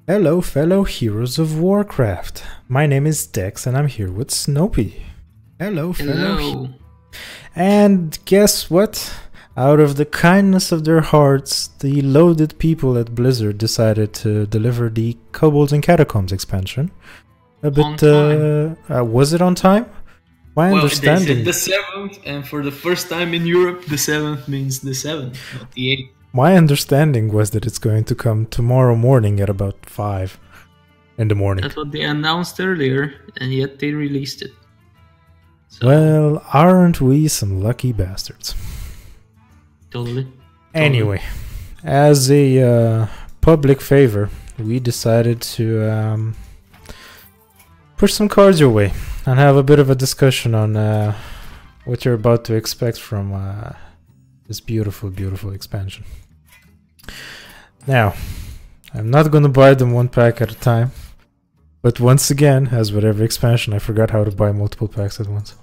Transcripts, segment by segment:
Hello, fellow heroes of Warcraft. My name is Dex, and I'm here with Snopey. Hello, fellow. Hello. And guess what? Out of the kindness of their hearts, the loaded people at Blizzard decided to deliver the Kobolds and Catacombs expansion. A bit. Was it on time? My Well, understanding. they said the 7th, and for the first time in Europe, the 7th means the 7th, not the 8th. My understanding was that it's going to come tomorrow morning at about 5 in the morning. That's what they announced earlier, and yet they released it. So, Well, aren't we some lucky bastards? totally. Anyway, as a public favor, we decided to push some cards your way and have a bit of a discussion on what you're about to expect from this beautiful, beautiful expansion. Now, I'm not going to buy them one pack at a time, but once again, as with every expansion, I forgot how to buy multiple packs at once.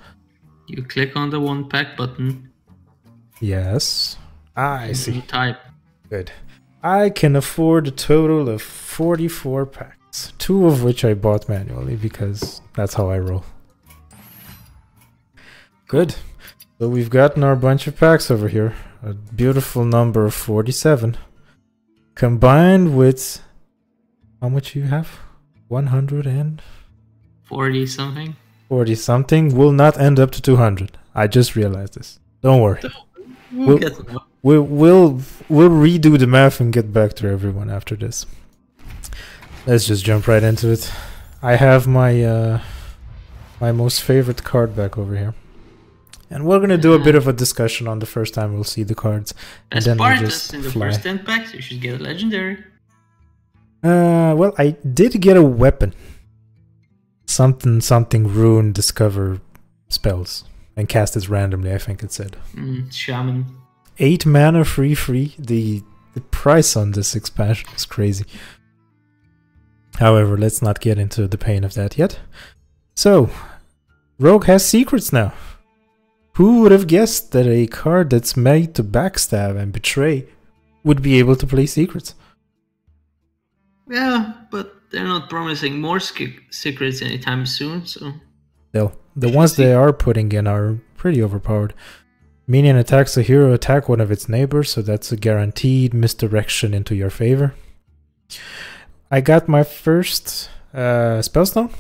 You click on the one pack button. Yes. I and see. you type. Good. I can afford a total of 44 packs, 2 of which I bought manually because that's how I roll. Good. So we've gotten our bunch of packs over here. A beautiful number of 47. Combined with... How much you have? 140 something. something will not end up to 200. I just realized this. Don't worry. We'll get them. We'll redo the math and get back to everyone after this. Let's just jump right into it. I have my my most favorite card back over here, and we're gonna do a bit of a discussion on the first time we'll see the cards, and then we'll just in the fly. first 10 packs, you should get a legendary. Well, I did get a weapon. Something rune discover spells and cast it randomly. I think it said. Shaman. 8 mana free. The price on this expansion is crazy. However, let's not get into the pain of that yet. So, Rogue has secrets now. Who would have guessed that a card that's made to backstab and betray would be able to play secrets? Yeah, but they're not promising more secrets anytime soon, so... Still, the ones they are putting in are pretty overpowered. Minion attacks a hero, attack one of its neighbors, so that's a guaranteed misdirection into your favor. I got my first Spellstone.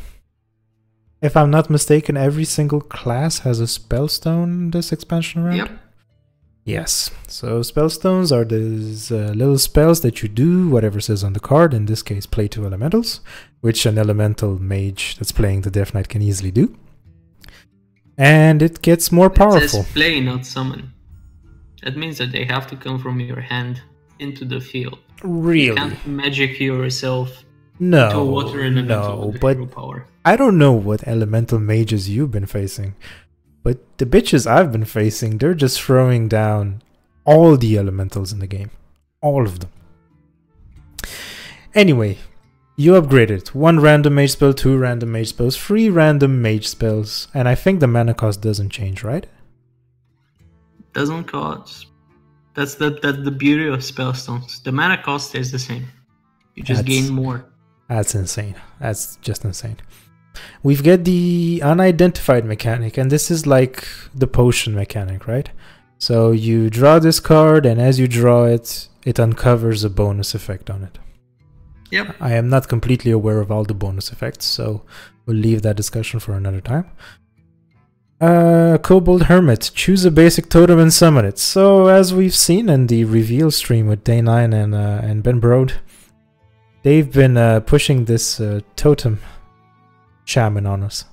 If I'm not mistaken, every single class has a Spellstone this expansion round. Yep. Yes, so Spellstones are these little spells that you do, whatever says on the card, in this case play 2 elementals, which an elemental mage that's playing the Death Knight can easily do. And it gets more powerful. It says play, not summon. That means that they have to come from your hand into the field. Really? You can't magic yourself No, to a water elemental with but hero power. I don't know what elemental mages you've been facing, but the bitches I've been facing, they're just throwing down all the elementals in the game. All of them. Anyway, you upgraded. 1 random mage spell, 2 random mage spells, 3 random mage spells, and I think the mana cost doesn't change, right? Doesn't cost. That's the beauty of spellstones. The mana cost stays the same. You just gain more. That's insane. That's just insane. We've got the unidentified mechanic, and this is like the potion mechanic, right? So you draw this card, and as you draw it, it uncovers a bonus effect on it. Yep. I am not completely aware of all the bonus effects, so we'll leave that discussion for another time. Kobold Hermit. Choose a basic totem and summon it. So as we've seen in the reveal stream with Day9 and Ben Brode, they've been pushing this totem shaman on us.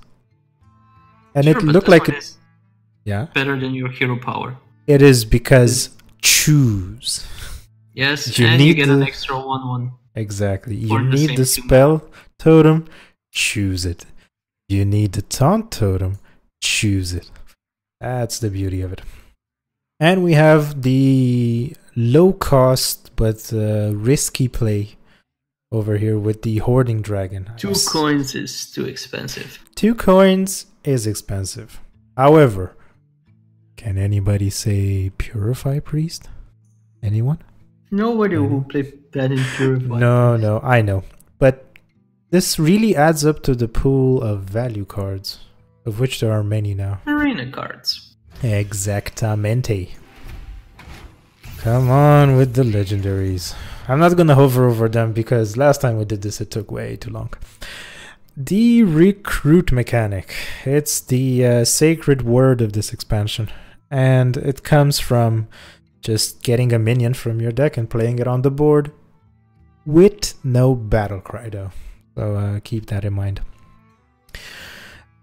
And sure, it looked like it... Yeah. Better than your hero power. It is because choose. Yes, and you get an extra 1/1. Exactly. You need the spell totem, choose it. You need the taunt totem, choose it. That's the beauty of it. And we have the low cost but risky play over here with the Hoarding Dragon. 2 coins is too expensive. 2 coins is expensive. However, can anybody say Purify Priest? Anyone? Nobody who played that in Purify. No, I know. This really adds up to the pool of value cards, of which there are many now. Arena cards. Exactamente. Come on with the legendaries. I'm not gonna hover over them because last time we did this it took way too long. The recruit mechanic. It's the sacred word of this expansion. And it comes from just getting a minion from your deck and playing it on the board with no battle cry though. So keep that in mind.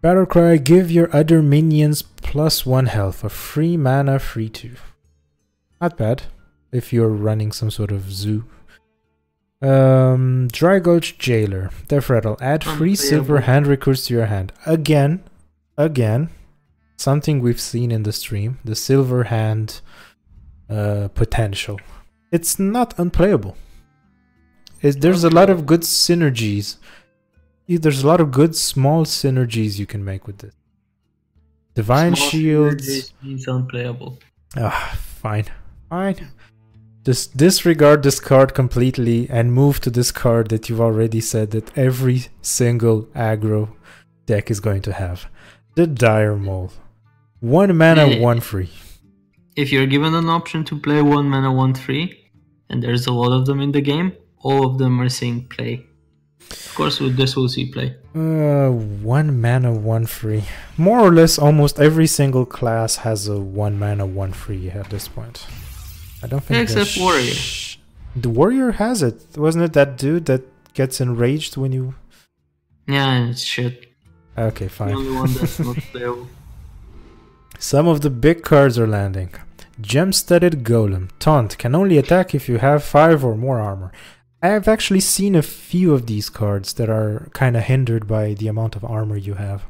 Battle cry, give your other minions +1 health, a free mana, free 2. Not bad if you're running some sort of zoo. Dry Gulch Jailer. Death Rattle. Add free silver hand recruits to your hand. Again, something we've seen in the stream. The silver hand potential. It's not unplayable. There's a lot of good synergies. There's a lot of good small synergies you can make with this. Divine Small Shields. Means unplayable. Fine. Just disregard this card completely and move to this card that you've already said that every single aggro deck is going to have. The Dire Mole. 1 mana, 1 free. If you're given an option to play 1 mana, 1 free, and there's a lot of them in the game, all of them are saying play. Of course, with this we'll see play. 1 mana, 1 free. More or less, almost every single class has a 1 mana, 1 free at this point. I don't think except Warrior. The Warrior has it. Wasn't it that dude that gets enraged when you... Yeah, it's shit. Okay, fine. The only one that's not playable. Some of the big cards are landing. Gem-studded Golem. Taunt. Can only attack if you have 5 or more armor. I have actually seen a few of these cards that are kind of hindered by the amount of armor you have.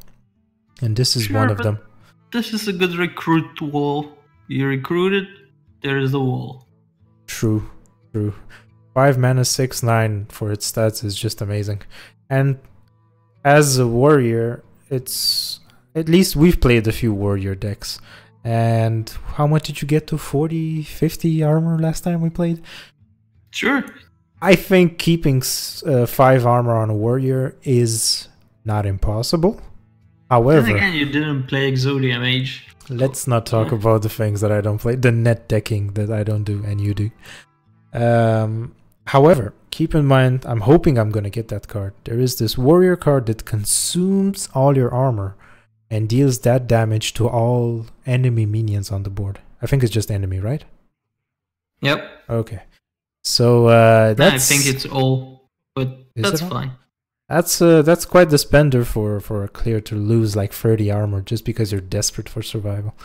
And this is one of them. This is a good recruit wall. You recruit it, there is the wall. True. 5 mana, 6/9 for its stats is just amazing. And as a warrior, it's... At least we've played a few warrior decks. And how much did you get to? 40, 50 armor last time we played? Sure. I think keeping 5 armor on a warrior is not impossible. However... Then again, you didn't play Exodia Mage. Let's not talk about the things that I don't play. The net decking that I don't do and you do. However, keep in mind, I'm hoping I'm going to get that card. There is this warrior card that consumes all your armor and deals that damage to all enemy minions on the board. I think it's just enemy, right? Yep. Okay. So that's... I think it's all, but that's fine. That's quite the spender for a clear to lose like 30 armor just because you're desperate for survival.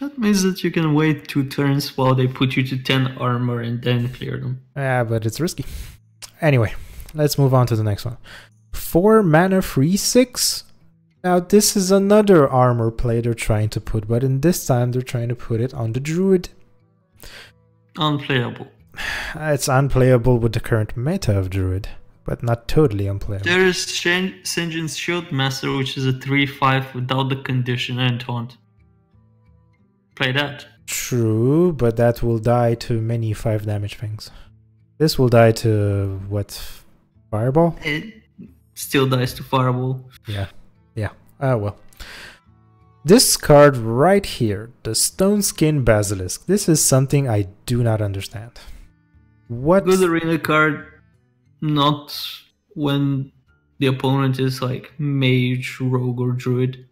That means that you can wait 2 turns while they put you to 10 armor and then clear them. Yeah, but it's risky. Anyway, let's move on to the next one. 4 mana, free 6. Now this is another armor play they're trying to put, but in this time they're trying to put it on the druid. Unplayable. It's unplayable with the current meta of druid, but not totally unplayable. There is Sinjin's Shield Master, which is a 3/5 without the condition and taunt. Play that. True, but that will die to many 5 damage things. This will die to what? Fireball? It still dies to Fireball. Yeah. Well. This card right here, the Stone Skin Basilisk. This is something I do not understand. What? Good arena card, not when the opponent is like mage, rogue, or druid.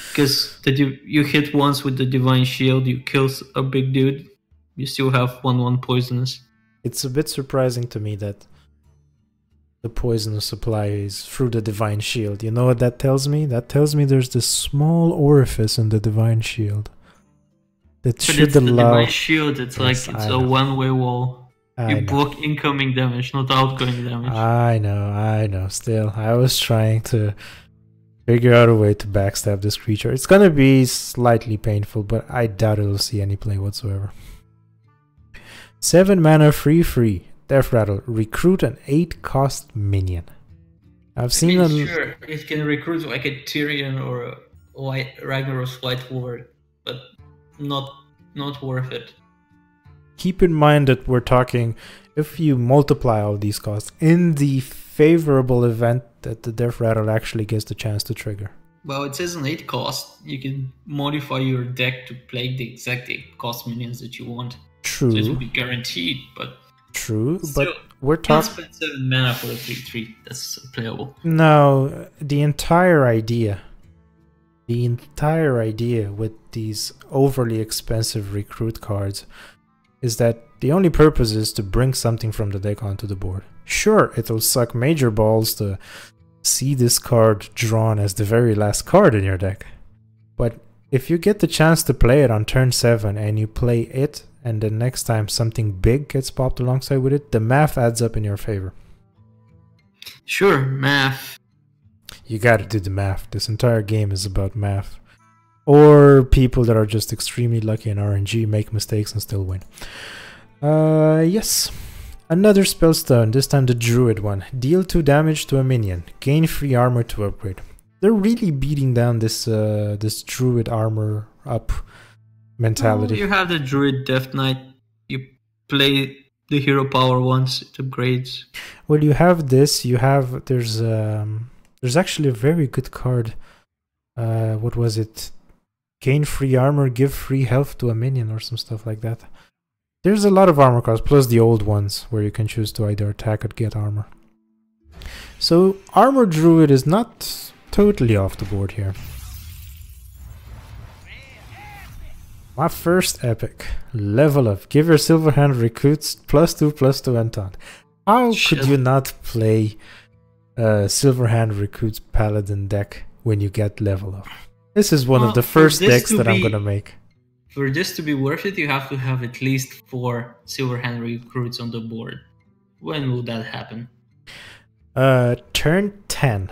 Because you hit once with the Divine Shield, you kill a big dude, you still have 1/1 poisonous. It's a bit surprising to me that the poisonous supply is through the Divine Shield. You know what that tells me? That tells me there's this small orifice in the Divine Shield that should allow... The Divine Shield, it's like it's a one-way wall. You block incoming damage, not outgoing damage. I know. Still, I was trying to figure out a way to backstab this creature. It's gonna be slightly painful, but I doubt it'll see any play whatsoever. 7 mana, free. Death Rattle. Recruit an 8-cost minion. I've seen sure, it can recruit like a Tyrion or a Ragnaros White Lord, but not worth it. Keep in mind that we're talking, if you multiply all these costs, in the favorable event that the Death Rattle actually gets the chance to trigger. Well, it says an 8 cost. You can modify your deck to play the exact 8 cost minions that you want. True. So it will be guaranteed, but... True, still, but we're can't talking... spend 7 mana for a 3-3. That's playable. No, the entire idea with these overly expensive recruit cards is that the only purpose is to bring something from the deck onto the board. Sure, it'll suck major balls to see this card drawn as the very last card in your deck. But if you get the chance to play it on turn 7 and you play it, and the next time something big gets popped alongside with it, the math adds up in your favor. Sure, math. You gotta do the math. This entire game is about math. Or people that are just extremely lucky in RNG, make mistakes and still win. Yes. Another spellstone, this time the Druid one. Deal 2 damage to a minion. Gain 3 armor to upgrade. They're really beating down this this Druid armor up mentality. Well, you have the Druid Death Knight. You play the hero power once, it upgrades. Well, you have this, you have... There's actually a very good card. What was it? Gain 3 armor, give 3 health to a minion or some stuff like that. There's a lot of armor cards, plus the old ones, where you can choose to either attack or get armor. So, Armor Druid is not totally off the board here. My first epic. Level up. Give your Silverhand recruits +2/+2 and taunt. How could you not play Silverhand recruits Paladin deck when you get level up? This is one of the first decks that I'm gonna make. For this to be worth it, you have to have at least 4 Silverhand recruits on the board. When will that happen? Turn 10.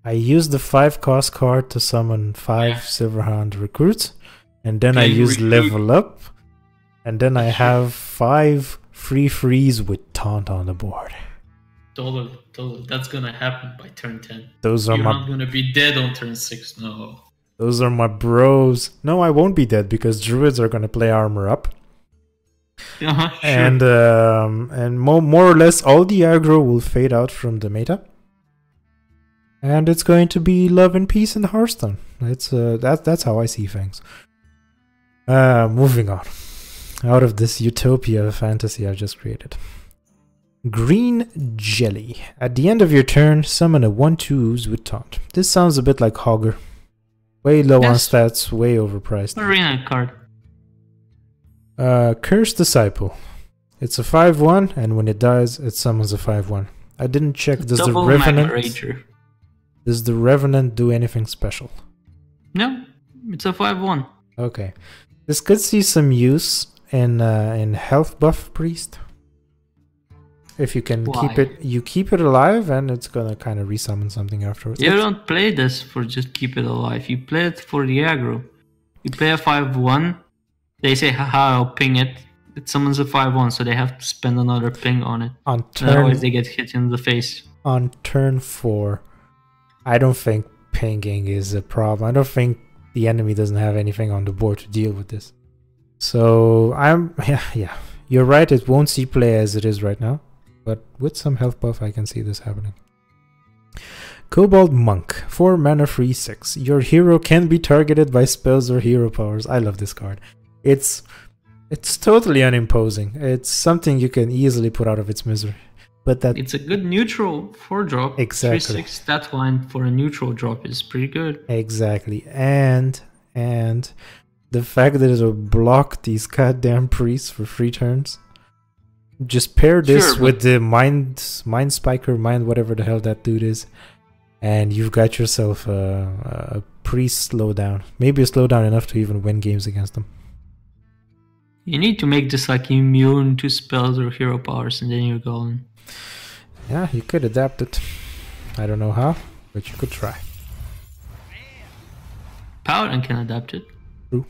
I use the 5 cost card to summon 5 Silverhand recruits, and then I use level up, and then I have 5 free freeze with taunt on the board. Totally. That's gonna happen by turn 10. You're not gonna be dead on turn 6, no. Those are my bros. No, I won't be dead because druids are gonna play armor up. Sure. And more or less all the aggro will fade out from the meta. And it's going to be love and peace in Hearthstone. It's that's how I see things. Moving on. Out of this utopia of fantasy I just created. Green Jelly. At the end of your turn, summon a 1/2 ooze with taunt. This sounds a bit like Hogger. Way low on stats, way overpriced. Arena card. Cursed Disciple. It's a 5/1, and when it dies, it summons a 5/1. I didn't check. Does the Revenant do anything special? No, it's a 5/1. Okay, this could see some use in Health Buff Priest. If you can keep it alive, and it's gonna kind of resummon something afterwards. You don't play this for just keep it alive. You play it for the aggro. You play a 5/1. They say, haha, I'll ping it. It summons a 5/1, so they have to spend another ping on it. Otherwise, they get hit in the face. On turn 4, I don't think pinging is a problem. I don't think the enemy doesn't have anything on the board to deal with this. So yeah. You're right. It won't see play as it is right now. But with some health buff, I can see this happening. Kobold Monk, 4 mana, 3/6. Your hero can be targeted by spells or hero powers. I love this card. It's totally unimposing. It's something you can easily put out of its misery. But it's a good neutral 4-drop. Exactly. 3/6 stat line for a neutral drop is pretty good. Exactly. And the fact that it'll block these goddamn priests for 3 turns. Just pair this with the mind spiker, whatever the hell that dude is, and you've got yourself a priest slowdown. Maybe a slowdown enough to even win games against them. You need to make this like immune to spells or hero powers, and then you're going. Yeah, you could adapt it. I don't know how, but you could try. Paladin can adapt it. True.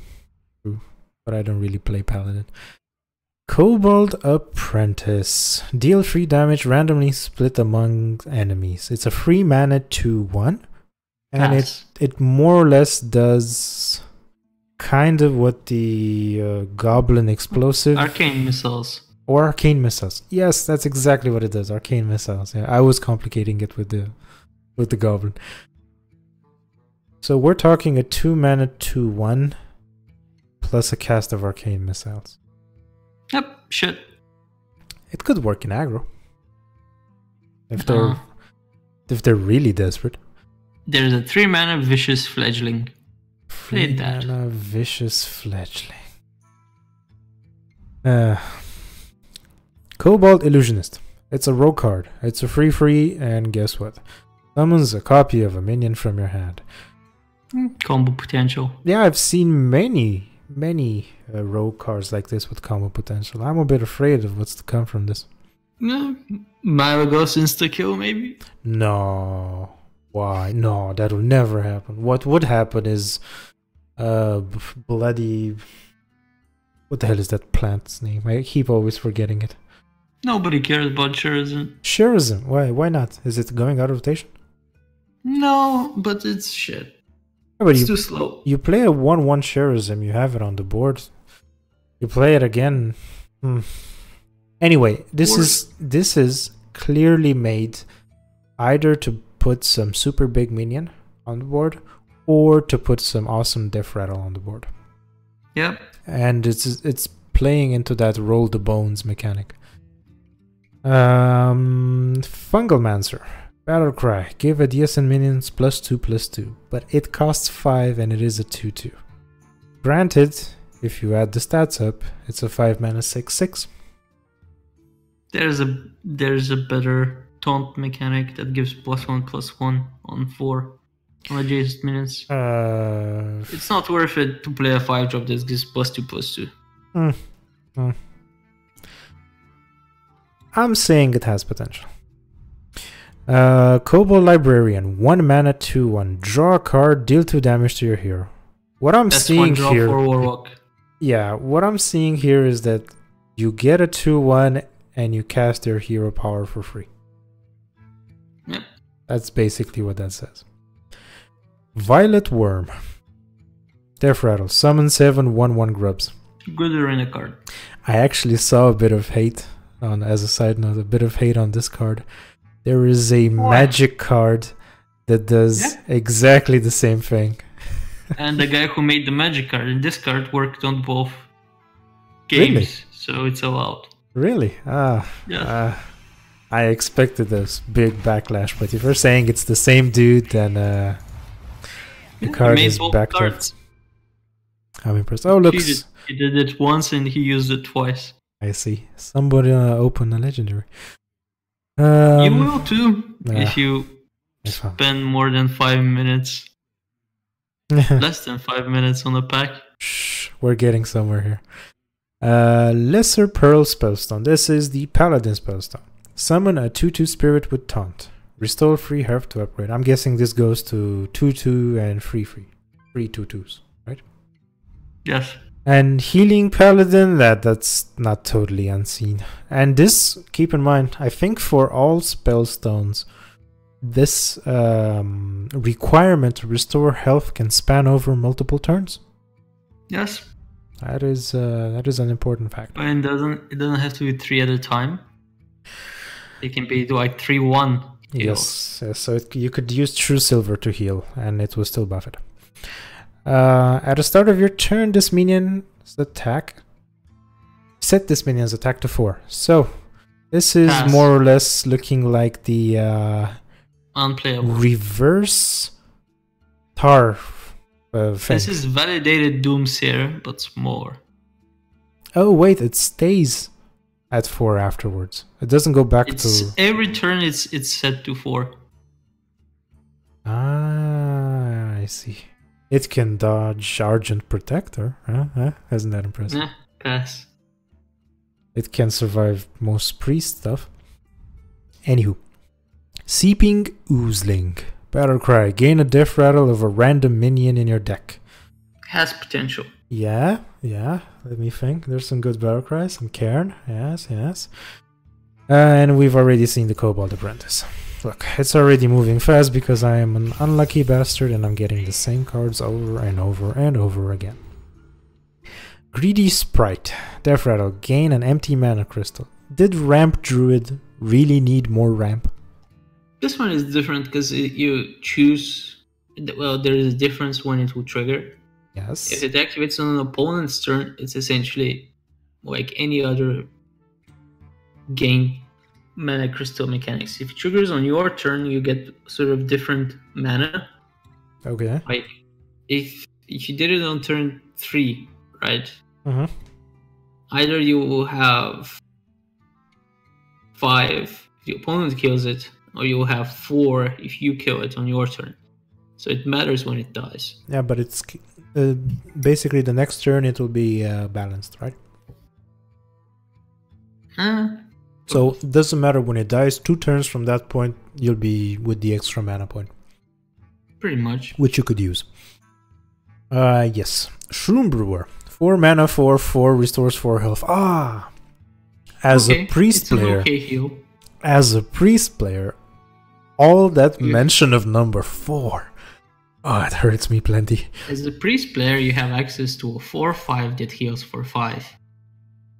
But I don't really play Paladin. Kobold Apprentice. Deal 3 damage randomly split among enemies. It's a 3 mana 2/1. And it more or less does kind of what the Goblin Explosive... Arcane Missiles. Or arcane missiles. Yes, that's exactly what it does. Arcane missiles. Yeah, I was complicating it with the goblin. So we're talking a 2-mana 2/1 plus a cast of arcane missiles. Yep, shit. It could work in aggro. If they're really desperate. There's a 3-mana Vicious Fledgling. Played that. 3-mana Vicious Fledgling. Kobold Illusionist. It's a rogue card. It's a free, and guess what? Summons a copy of a minion from your hand. Combo potential. Yeah, I've seen many rogue cards like this with combo potential. I'm a bit afraid of what's to come from this. Malagos insta-kill, maybe? No. Why? No, that'll never happen. What would happen is bloody... What the hell is that plant's name? I keep always forgetting it. Nobody cares about Shurizen. Shurizen. Why not? Is it going out of rotation? No, but it's shit. Yeah, but it's too slow. You play a 1/1 Shurizen, you have it on the board. You play it again. Anyway, this is clearly made either to put some super big minion on the board or to put some awesome death rattle on the board. Yep. And it's playing into that roll the bones mechanic. Fungalmancer. Battle Cry. Give ideas and minions +2/+2. But it costs 5 and it is a 2/2. Granted, if you add the stats up, it's a 5-mana 6/6. There's a better taunt mechanic that gives +1/+1 on 4 on adjacent minions. It's not worth it to play a 5-drop that gives +2/+2. I'm saying it has potential. Kobold Librarian, 1-mana 2/1. Draw a card, deal 2 damage to your hero. What I'm seeing here, for Warlock. Yeah, what I'm seeing here is that you get a 2/1 and you cast your hero power for free. Yep. That's basically what that says. Violet Worm. Death Rattle. Summon 7 1/1 grubs. Good arena card. I actually saw a bit of hate on, as a side note, a bit of hate on this card. There is a magic card that does exactly the same thing. And the guy who made the magic card in this card worked on both games, Really? So it's allowed. Really? Yeah. I expected this big backlash, but if you're saying it's the same dude, then the card is backed up. I'm impressed. Oh, look. He did it once and he used it twice. I see. Somebody opened a legendary. You will too, if you spend more than 5 minutes. Less than 5 minutes on a pack. Shh, we're getting somewhere here. Lesser Pearl Spellstone. This is the Paladin Spellstone. Summon a 2/2 spirit with taunt. Restore free health to upgrade. I'm guessing this goes to 2/2 and free 2/2s, right? Yes. And Healing Paladin, that's not totally unseen. And this, keep in mind, I think for all spellstones, this requirement to restore health can span over multiple turns. Yes. That is an important factor. And it doesn't have to be 3 at a time. It can be like 3/1. Yes. So you could use True Silver to heal, and it will still buff it. At the start of your turn, this minion's attack. Set this minion's attack to 4. So this is more or less looking like the unplayable reverse Tar. This is validated Doomsayer, but smaller. Oh wait, it stays at 4 afterwards. It doesn't go back to... Every turn it's set to 4. Ah, I see. It can dodge Argent Protector. Isn't that impressive? Yeah, pass. It can survive most priest stuff. Anywho. Seeping Oozling. Battle Cry. Gain a death rattle of a random minion in your deck. Has potential. Yeah. Let me think. There's some good battle cries. Some Cairn. Yes. And we've already seen the Kobold Apprentice. Look, it's already moving fast because I am an unlucky bastard and I'm getting the same cards over and over and over again. Greedy Sprite. Death Rattle. Gain an empty mana crystal. Did Ramp Druid really need more ramp? This one is different because you choose. Well, there is a difference when it will trigger. Yes. If it activates on an opponent's turn, it's essentially like any other gain mana crystal mechanics. If it triggers on your turn, you get sort of different mana. Okay. Like if you did it on turn 3, right? Mm-hmm. Either you will have 5 if the opponent kills it, or you will have 4 if you kill it on your turn. So it matters when it dies. Yeah, but it's basically the next turn it will be balanced, right? So it doesn't matter when it dies. 2 turns from that point, you'll be with the extra mana point. Pretty much. Which you could use. Yes. Shroom Brewer. 4 mana, 4 restores 4 health. Ah! As a priest player. Okay heal. As a priest player, all that mention of number 4. Oh, it hurts me plenty. As a priest player, you have access to a 4/5 that heals for 5.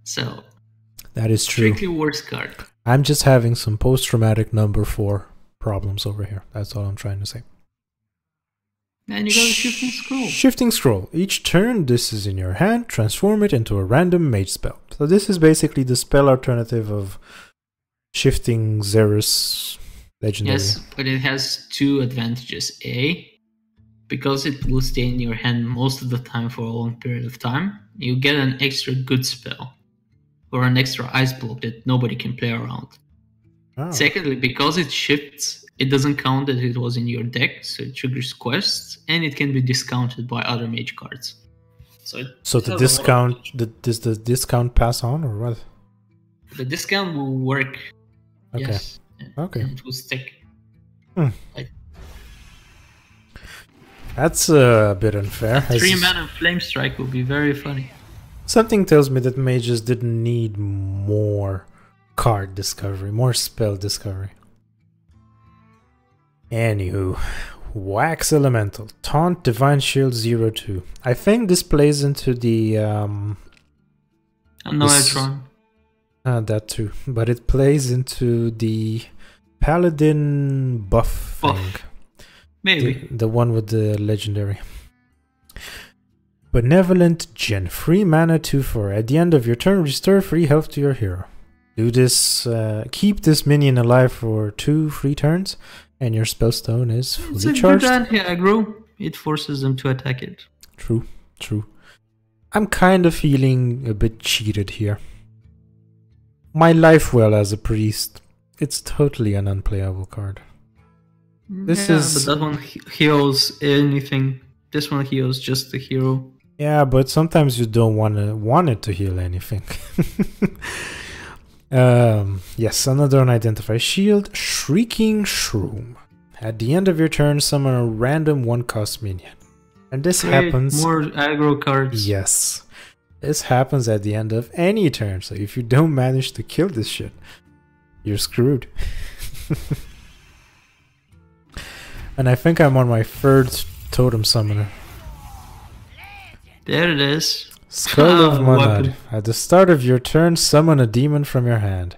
So that is true. Strictly worst card. I'm just having some post-traumatic number 4 problems over here. That's all I'm trying to say. And you got a Shifting Scroll. Shifting Scroll. Each turn this is in your hand, transform it into a random mage spell. So this is basically the spell alternative of Shifting Xerus Legendary. Yes, but it has 2 advantages. A, because it will stay in your hand most of the time for a long period of time, you get an extra good spell. Or an extra ice block that nobody can play around. Oh. Secondly, because it shifts, it doesn't count that it was in your deck, so it triggers quests, and it can be discounted by other mage cards. So the discount, does the discount pass on or what? The discount will work. Okay. Yes. Okay. And it will stick. That's a bit unfair. 3 mana Flame Strike will be very funny. Something tells me that mages didn't need more card discovery, more spell discovery. Anywho, Wax Elemental, Taunt, Divine Shield 0/2. I think this plays into the Noetron. That too, but it plays into the Paladin buff thing. Maybe. The one with the legendary. Benevolent Djinn. 3 mana, 2/4. At the end of your turn, restore 3 health to your hero. Do this. Keep this minion alive for 2 free turns, and your spellstone is fully charged. It's a good anti-aggro. It forces them to attack it. True. I'm kind of feeling a bit cheated here. My life well as a priest. It's totally an unplayable card. But that one heals anything. This one heals just the hero. Yeah, but sometimes you don't want it to heal anything. Yes, another unidentified shield. Shrieking Shroom. At the end of your turn, summon a random 1-cost minion. And this happens... More aggro cards. Yes. This happens at the end of any turn, so if you don't manage to kill this shit, you're screwed. And I think I'm on my 3rd Totem Summoner. There it is. Skull of Monad. At the start of your turn, summon a demon from your hand.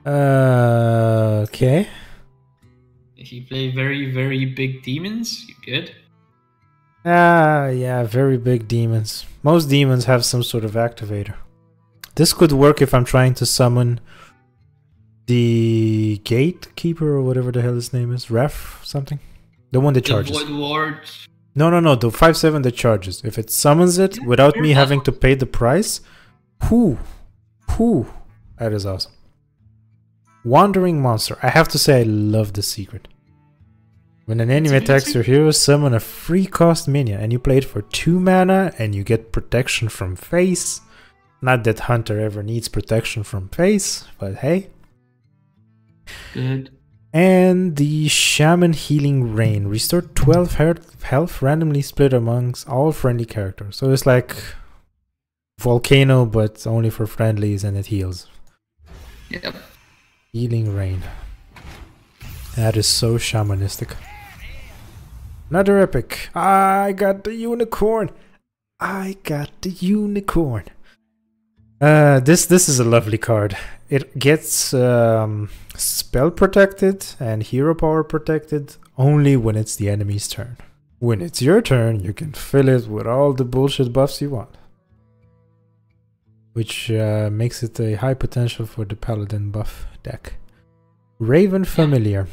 Okay. If you play very, very big demons, you're good. Yeah, very big demons. Most demons have some sort of activator. This could work if I'm trying to summon the Gatekeeper or whatever the hell his name is. Ref something? The one that charges. The Void Ward. No, the 5/7 that charges. If it summons it without me having to pay the price, whoo, that is awesome. Wandering Monster. I have to say I love this secret. When an enemy attacks your hero, summon a free cost minion and you play it for 2 mana and you get protection from face. Not that Hunter ever needs protection from face, but hey. Good. And the Shaman Healing Rain. Restore 12 health randomly split amongst all friendly characters. So it's like Volcano, but only for friendlies, and it heals. Yep. Healing Rain. That is so shamanistic. Another epic. I got the unicorn. I got the unicorn. This is a lovely card. It gets spell protected and hero power protected only when it's the enemy's turn. When it's your turn, you can fill it with all the bullshit buffs you want. Which makes it a high potential for the Paladin buff deck. Raven Familiar.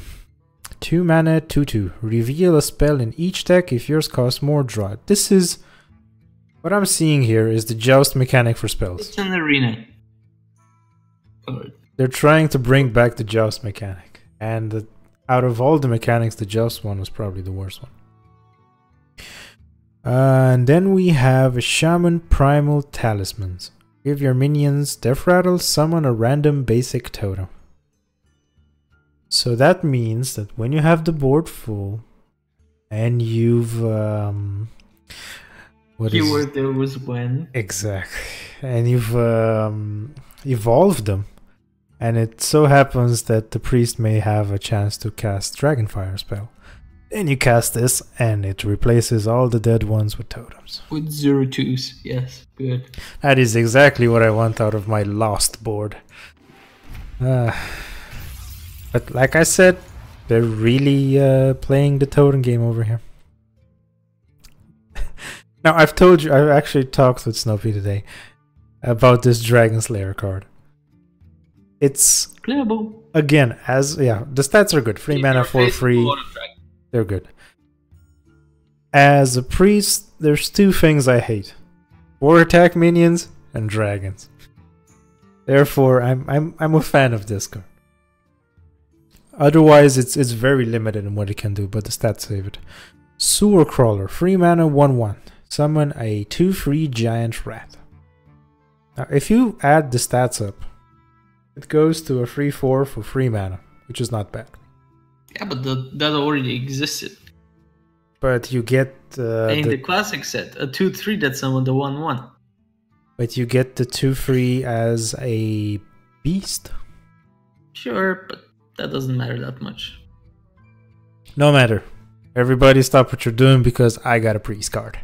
2 mana, 2/2. Reveal a spell in each deck if yours costs more, draw it. This is... What I'm seeing here is the Joust mechanic for spells. It's an arena. They're trying to bring back the Joust mechanic. And out of all the mechanics, the Joust one was probably the worst one. And then we have a Shaman Primal Talismans. Give your minions Death Rattle, summon a random basic totem. So that means that when you have the board full and you've Keyword there was when. Exactly. And you've evolved them. And it so happens that the priest may have a chance to cast Dragonfire spell. Then you cast this and it replaces all the dead ones with totems. With 0/2s, yes, good. That is exactly what I want out of my lost board. But like I said, they're really playing the totem game over here. Now, I've actually talked with Snoopy today about this Dragon Slayer card. It's playable. Again, the stats are good. 3 mana for free. They're good. As a priest, there's 2 things I hate: 4 attack minions and dragons. Therefore, I'm a fan of this card. Otherwise, it's very limited in what it can do, but the stats save it. Sewer Crawler, 3 mana, 1/1. Summon a 2/3 giant rat. Now, if you add the stats up, it goes to a 3/4 for 3 mana, which is not bad. Yeah, but that already existed. But you get in the classic set, a 2/3 that summoned the 1/1. But you get the 2/3 as a beast. Sure, but that doesn't matter that much. No matter. Everybody stop what you're doing because I got a priest card.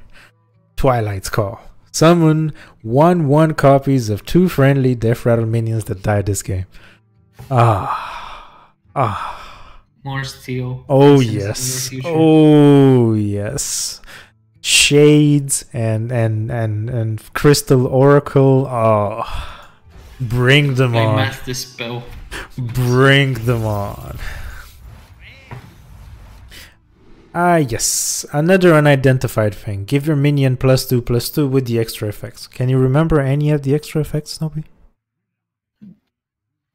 Twilight's Call. Summon 1/1 copies of 2 friendly Death Rattle minions that die this game. More steel. Oh yes. Oh yes. Shades and Crystal Oracle. Oh, bring them on. I mastered the spell. Bring them on. Yes. Another unidentified thing. Give your minion +2/+2 with the extra effects. Can you remember any of the extra effects, Snoopy?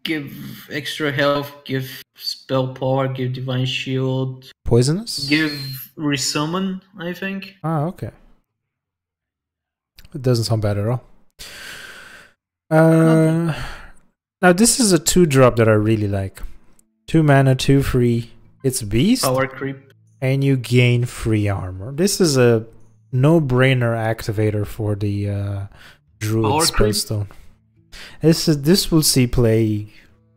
Give extra health, give spell power, give divine shield. Poisonous? Give resummon, I think. Okay. It doesn't sound bad at all. Now this is a 2-drop that I really like. 2 mana, 2/3. It's beast. Power creep. And you gain 3 armor. This is a no-brainer activator for the Druid Spellstone. This will see play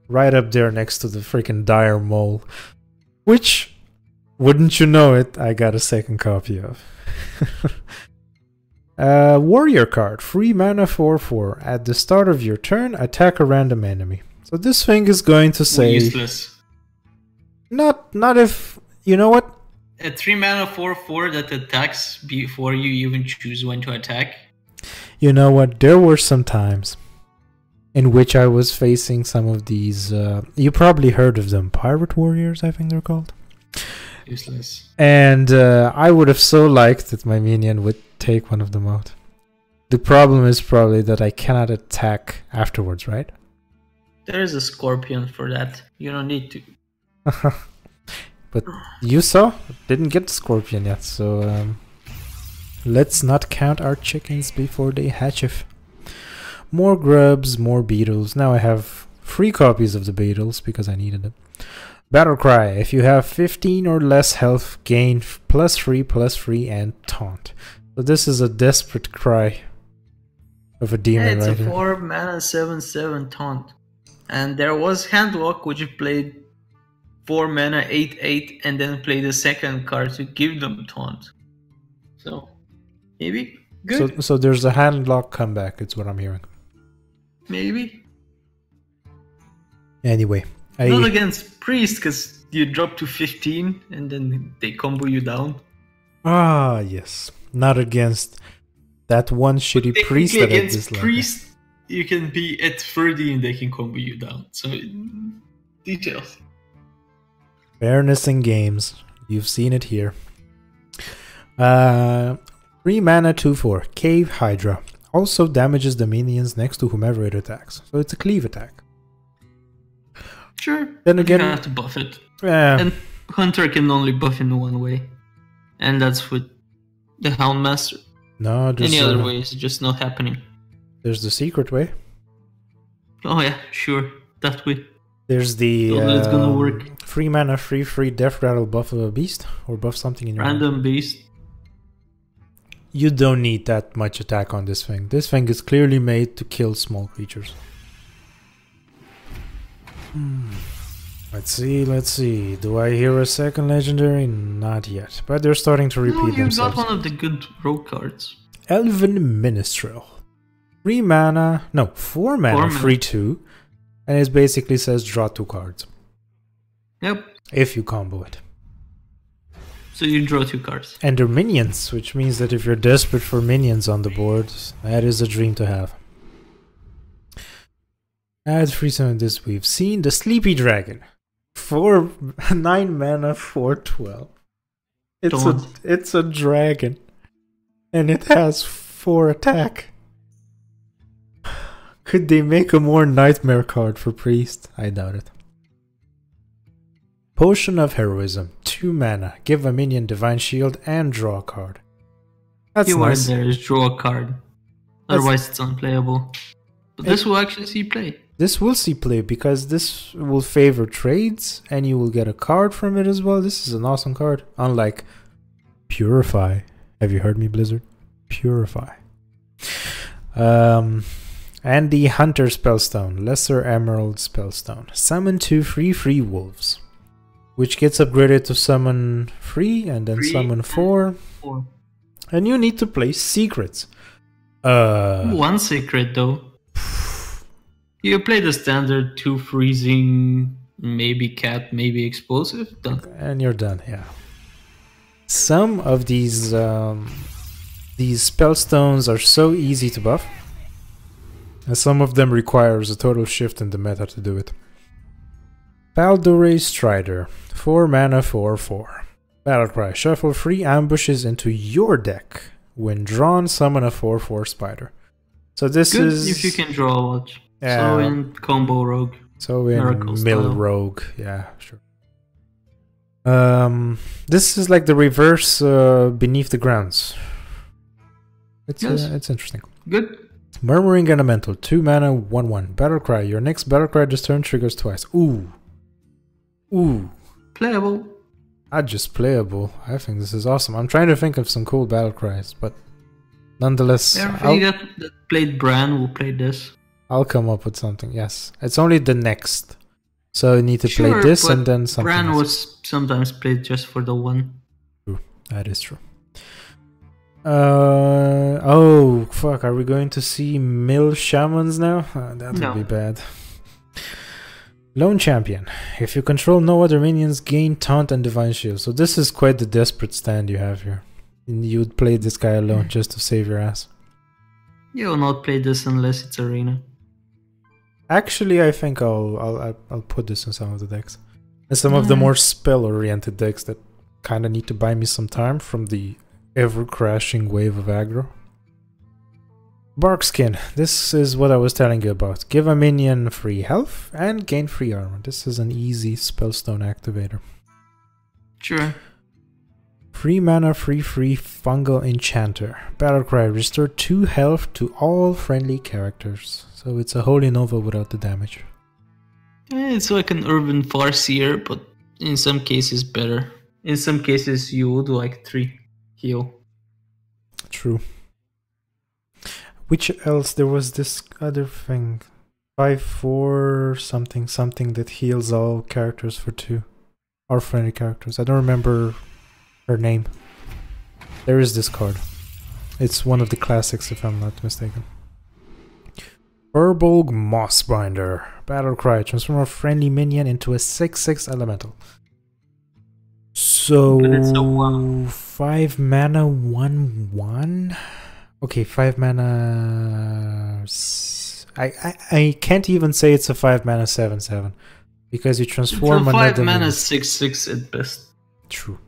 right up there next to the freaking Dire Mole, which, wouldn't you know it, I got a second copy of. Warrior card, 3 mana 4/4. At the start of your turn, attack a random enemy. So this thing is going to say useless. Not if you know what. A 3 mana 4/4 that attacks before you even choose when to attack. You know what? There were some times in which I was facing some of these. You probably heard of them, Pirate Warriors, I think they're called. Useless. And I would have so liked that my minion would take one of them out. The problem is probably that I cannot attack afterwards, right? There is a scorpion for that. You don't need to. But you saw? Didn't get the scorpion yet, so let's not count our chickens before they hatcheth. More grubs, more beetles. Now I have 3 copies of the beetles because I needed it. Battle Cry. If you have 15 or less health, gain +3/+3 and taunt. So this is a desperate cry of a demon, it's right? It's a 4 mana 7/7 taunt. And there was Handlock, which played 4 mana 8/8 and then play the second card to give them taunt. So maybe Good. So there's a hand lock comeback, it's what I'm hearing. Maybe. Anyway. Not against Priest, because you drop to 15 and then they combo you down. Ah, yes. Not against that one shitty priest that I dislike. Priest, you can be at 30 and they can combo you down. So, details. Fairness in games. You've seen it here. 3 mana 2/4. Cave Hydra. Also damages the minions next to whomever it attacks. So it's a cleave attack. Sure. Then again, you have to buff it. Yeah. And Hunter can only buff in one way. And that's with the Houndmaster. No, any other way is just not happening. There's the secret way. Oh yeah, sure. That way. There's the it's gonna work. 3 mana 3/3 Death Rattle buff a beast. Or buff something in your Random hand. beast. You don't need that much attack on this thing. This thing is clearly made to kill small creatures. Let's see. Do I hear a second legendary? Not yet. But they're starting to repeat themselves. You got one of the good rogue cards. Elven Minstrel. 4 mana 3/2. And it basically says draw 2 cards. Yep. If you combo it. So you draw 2 cards. And they're minions, which means that if you're desperate for minions on the board, that is a dream to have. Add 3 summon this we've seen. The Sleepy Dragon. 9 mana 4/12. It's a dragon. And it has 4 attack. Could they make a more nightmare card for Priest? I doubt it. Potion of Heroism. 2 mana. Give a minion Divine Shield and draw a card. That's nice. There is draw a card. Otherwise it's unplayable. But this will actually see play. This will see play because this will favor trades and you will get a card from it as well. This is an awesome card. Unlike Purify. Have you heard me, Blizzard? Purify. And the Hunter Spellstone. Lesser Emerald Spellstone. Summon 2 3/3 wolves. Which gets upgraded to summon 3 and then summon 4. And you need to play secrets. 1 secret though. You play the standard 2 freezing, maybe cat, maybe explosive. Done. And you're done, yeah. Some of these spellstones are so easy to buff. And some of them requires a total shift in the meta to do it. Baldore Strider. 4 mana 4/4. Battlecry. Shuffle 3 ambushes into your deck. When drawn, summon a 4/4 spider. So this Good is... if you can draw a lot. Yeah. So in combo rogue. So in mill rogue. Yeah, sure. This is like the reverse Beneath the Grounds. It's interesting. Good. Murmuring Elemental. 2 mana 1/1. Battlecry. Your next Battlecry this turn triggers twice. Ooh. Playable. Not just playable. I think this is awesome. I'm trying to think of some cool Battlecries, but nonetheless... Everybody that played Bran will play this. I'll come up with something, yes. It's only the next. So you need to play this and then something Bran else. was sometimes played just for the one. True. That is true. Oh, fuck. Are we going to see Mill Shamans now? That would be bad. Lone Champion. If you control no other minions, gain Taunt and Divine Shield. So this is quite the desperate stand you have here. You'd play this guy alone just to save your ass. You will not play this unless it's Arena. Actually, I think I'll put this in some of the decks. And some of the more spell-oriented decks that kind of need to buy me some time from the ever-crashing wave of aggro. Barkskin. This is what I was telling you about. Give a minion free health and gain free armor. This is an easy spellstone activator. Sure. 3 mana 3/3 Fungal Enchanter. Battlecry. Restore 2 health to all friendly characters. So it's a Holy Nova without the damage. It's like an Urban Farseer, but in some cases better. In some cases you would like 3 heal. True. Which else? There was this other thing. 5/4 something that heals all characters for 2. Or friendly characters. I don't remember her name. There is this card. It's one of the classics, if I'm not mistaken. Urbolg Mossbinder. Battle Cry. Transform a friendly minion into a 6/6 elemental. So, 5 mana, 1/1? Okay, 5 mana... I can't even say it's a 5 mana 7/7. Because you transform it's a 5 another mana minion. 6/6 at best. True.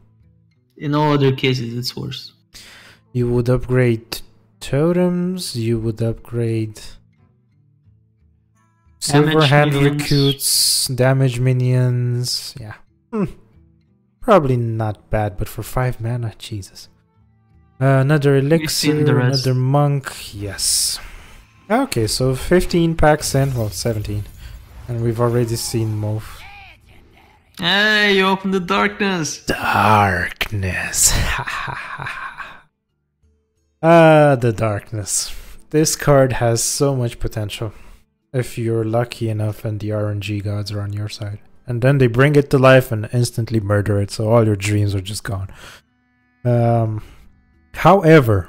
In all other cases, it's worse. You would upgrade totems, you would upgrade Silverhand recruits, damage minions. Yeah. Probably not bad, but for 5 mana, Jesus. Another elixir, another monk, yes. Okay, so 15 packs in, well, 17. And we've already seen Move. Hey, you opened the darkness! Darkness. The darkness. This card has so much potential. If you're lucky enough and the RNG gods are on your side. And then they bring it to life and instantly murder it, so all your dreams are just gone. However,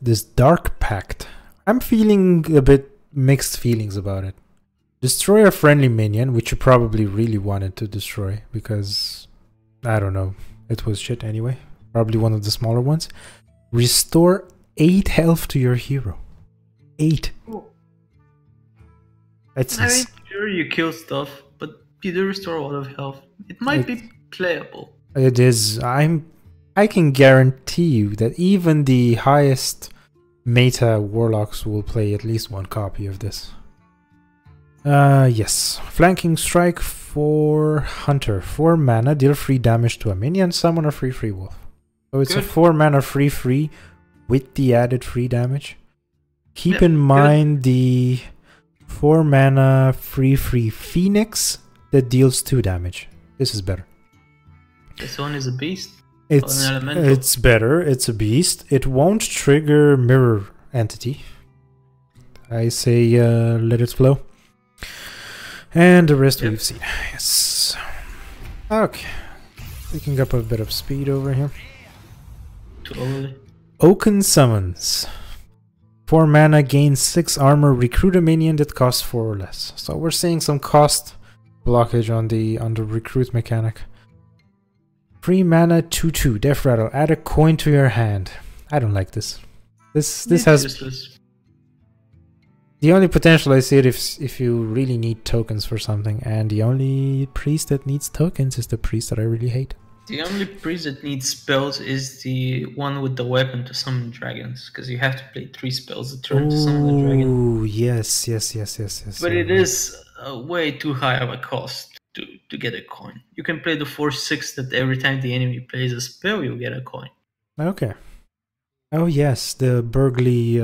this Dark Pact, I'm feeling a bit mixed feelings about it. Destroy a friendly minion, which you probably really wanted to destroy, because, I don't know, it was shit anyway. Probably one of the smaller ones. Restore 8 health to your hero. 8. That's I mean, sure you kill stuff, but you do restore a lot of health. It might be playable. It is. I can guarantee you that even the highest meta warlocks will play at least one copy of this. Yes. Flanking Strike for Hunter. 4 mana, deal free damage to a minion, summon a free wolf. So it's a 4 mana free with the added free damage. Keep in mind the 4 mana free Phoenix that deals 2 damage. This is better. This one is a beast. It's better. It's a beast. It won't trigger mirror entity. I say let it flow. And the rest we've seen. Yes. Okay. Picking up a bit of speed over here. Totally. Oaken Summons. 4 mana, gain 6 armor, recruit a minion that costs 4 or less. So we're seeing some cost blockage on the recruit mechanic. 3 mana, 2/2, Death Rattle. Add a coin to your hand. I don't like this. This has useless. The only potential I see it if you really need tokens for something, and the only priest that needs tokens is the priest that I really hate. The only priest that needs spells is the one with the weapon to summon dragons, because you have to play 3 spells a turn to summon a dragon. Oh, yes. But it is way too high of a cost to get a coin. You can play the 4/6 that every time the enemy plays a spell, you get a coin. Okay. Oh yes, the Burgley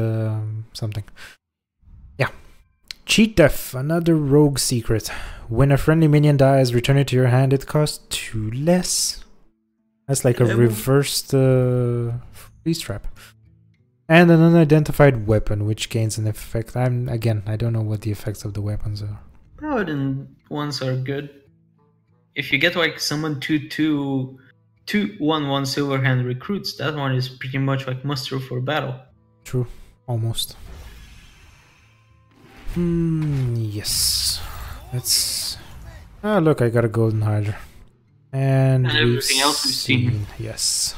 something. Yeah. Cheat Death, another rogue secret. When a friendly minion dies, return it to your hand. It costs 2 less. That's like a reversed freeze trap. And an unidentified weapon, which gains an effect. I don't know what the effects of the weapons are. Paladin ones are good. If you get like someone 2/2 1/1 Silverhand recruits, that one is pretty much like muster for battle. True, almost. Yes. Let's. Ah, look, I got a golden Hydra. And everything else we've seen. Yes.